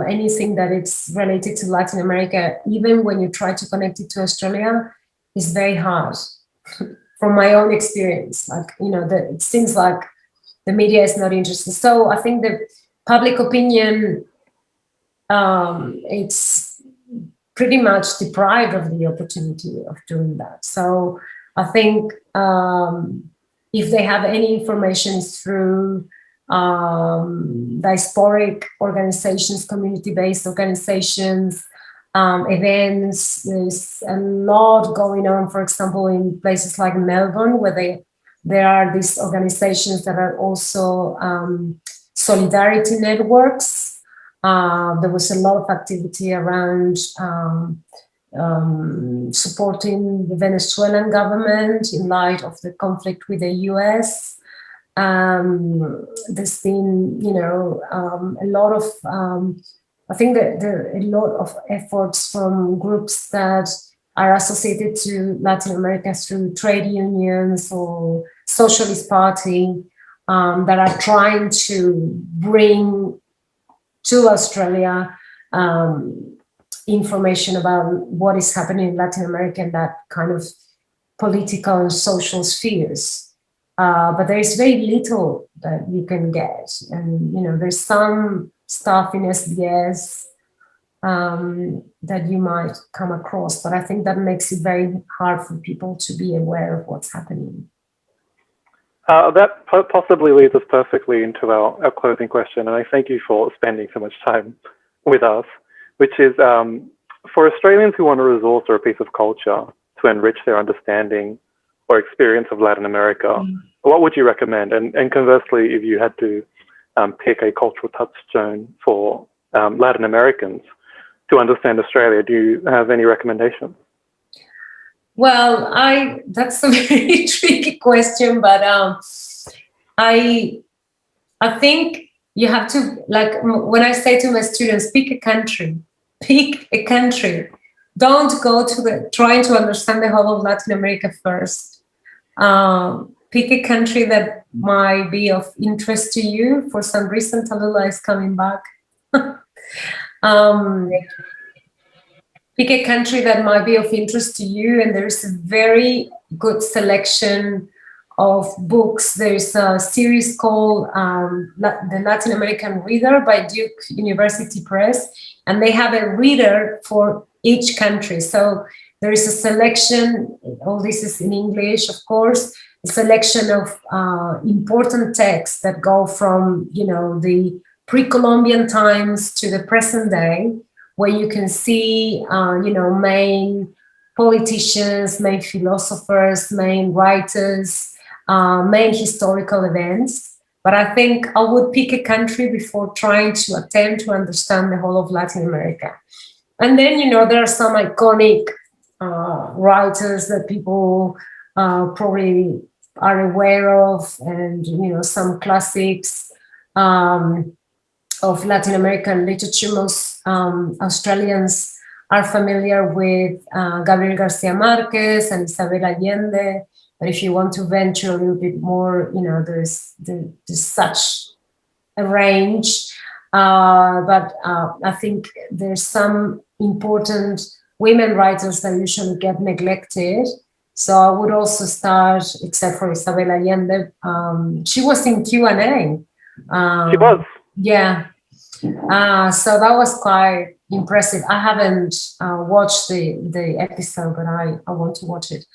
anything that it's related to Latin America, even when you try to connect it to Australia, is very hard. From my own experience, like, you know, it seems like the media is not interested. So I think the public opinion, it's pretty much deprived of the opportunity of doing that. So I think if they have any information, it's through diasporic organizations, community-based organizations, events. There's a lot going on, for example, in places like Melbourne, where there are these organizations that are also solidarity networks. There was a lot of activity around supporting the Venezuelan government in light of the conflict with the US. There's been, you know, a lot of I think that there are a lot of efforts from groups that are associated to Latin America through trade unions or Socialist Party that are trying to bring to Australia information about what is happening in Latin America in that kind of political and social spheres. But there is very little that you can get. And, you know, there's some stuff in SBS that you might come across, but I think that makes it very hard for people to be aware of what's happening. That possibly leads us perfectly into our closing question, and I thank you for spending so much time with us, which is for Australians who want a resource or a piece of culture to enrich their understanding or experience of Latin America, what would you recommend? And conversely, if you had to pick a cultural touchstone for Latin Americans to understand Australia, do you have any recommendations? Well, that's a very tricky question, but I think you have to, like when I say to my students, pick a country. Don't go to trying to understand the whole of Latin America first. Pick a country that might be of interest to you. For some reason, Tallulah is coming back. Pick a country that might be of interest to you, and there's a very good selection of books. There's a series called The Latin American Reader by Duke University Press, and they have a reader for each country. So there is a selection, all this is in English, of course, a selection of important texts that go from, the pre-Columbian times to the present day, where you can see, main politicians, main philosophers, main writers, main historical events. But I think I would pick a country before trying to attempt to understand the whole of Latin America. And then, there are some iconic writers that people probably are aware of, and, some classics of Latin American literature. Most Australians are familiar with Gabriel Garcia Marquez and Isabel Allende. But if you want to venture a little bit more, there's such a range. But I think there's some important women writers that usually get neglected. So I would also start, except for Isabel Allende, she was in Q&A. She was. Yeah. So that was quite impressive. I haven't watched the episode, but I want to watch it.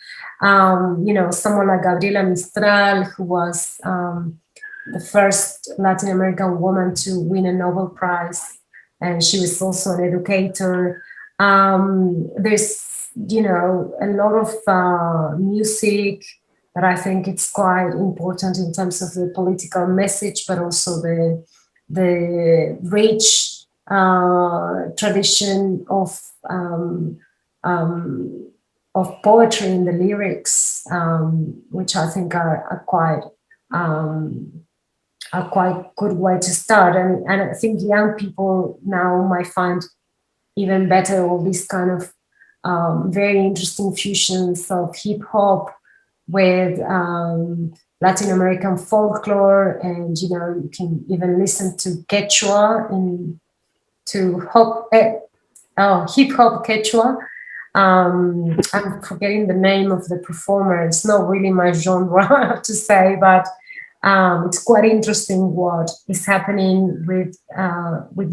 Someone like Gabriela Mistral, who was the first Latin American woman to win a Nobel Prize, and she was also an educator. There's, a lot of music that I think it's quite important in terms of the political message, but also the rich tradition of poetry in the lyrics, which I think are quite good way to start. And I think young people now might find even better all these kind of very interesting fusions of hip hop with Latin American folklore, and you can even listen to Quechua hip hop Quechua. I'm forgetting the name of the performer. It's not really my genre, I have to say, but it's quite interesting what is happening with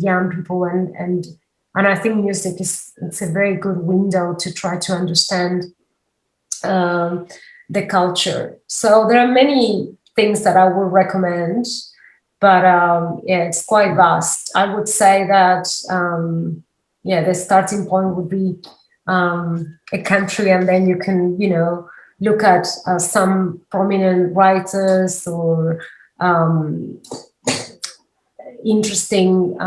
young people, and I think music it's a very good window to try to understand the culture. So there are many things that I would recommend, but it's quite vast. I would say that the starting point would be a country, and then you can look at some prominent writers or interesting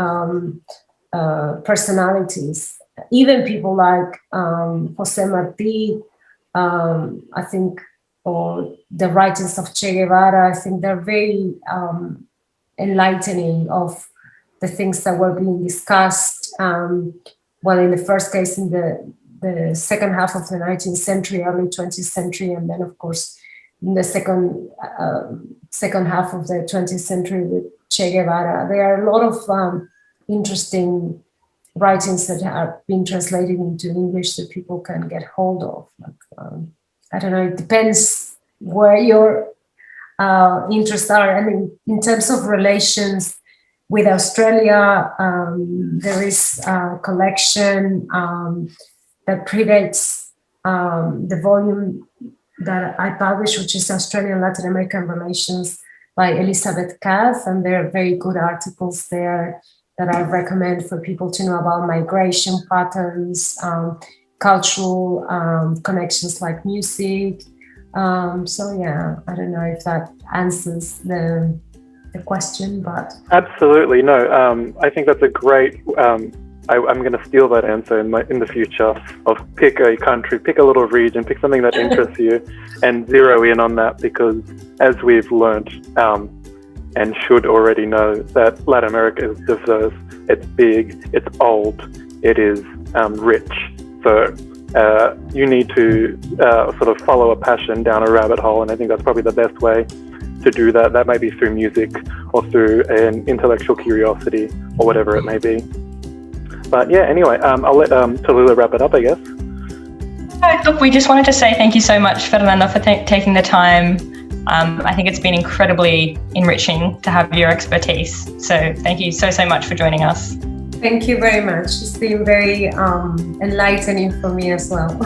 personalities, even people like Jose Marti, I think, or the writings of Che Guevara. I think they're very enlightening of the things that were being discussed. Well, in the first case, in the second half of the 19th century, early 20th century, and then, of course, in the second half of the 20th century with Che Guevara. There are a lot of interesting writings that have been translated into English that people can get hold of. I don't know, it depends where your interests are. I mean, in terms of relations with Australia, there is a collection that predates the volume that I published, which is Australian Latin American Relations by Elizabeth Cass, and there are very good articles there that I recommend for people to know about migration patterns, cultural connections like music. So yeah, I don't know if that answers the question, but absolutely no. I think that's a great. I'm going to steal that answer in the future of pick a country, pick a little region, pick something that interests you, and zero in on that, because as we've learned and should already know, that Latin America is diverse, it's big, it's old, it is rich. So you need to sort of follow a passion down a rabbit hole, and I think that's probably the best way to do that. That may be through music or through an intellectual curiosity or whatever it may be. But yeah, anyway, I'll let Tallulah wrap it up, I guess. Look, we just wanted to say thank you so much, Fernanda, for taking the time. I think it's been incredibly enriching to have your expertise. So thank you so much for joining us. Thank you very much. It's been very enlightening for me as well.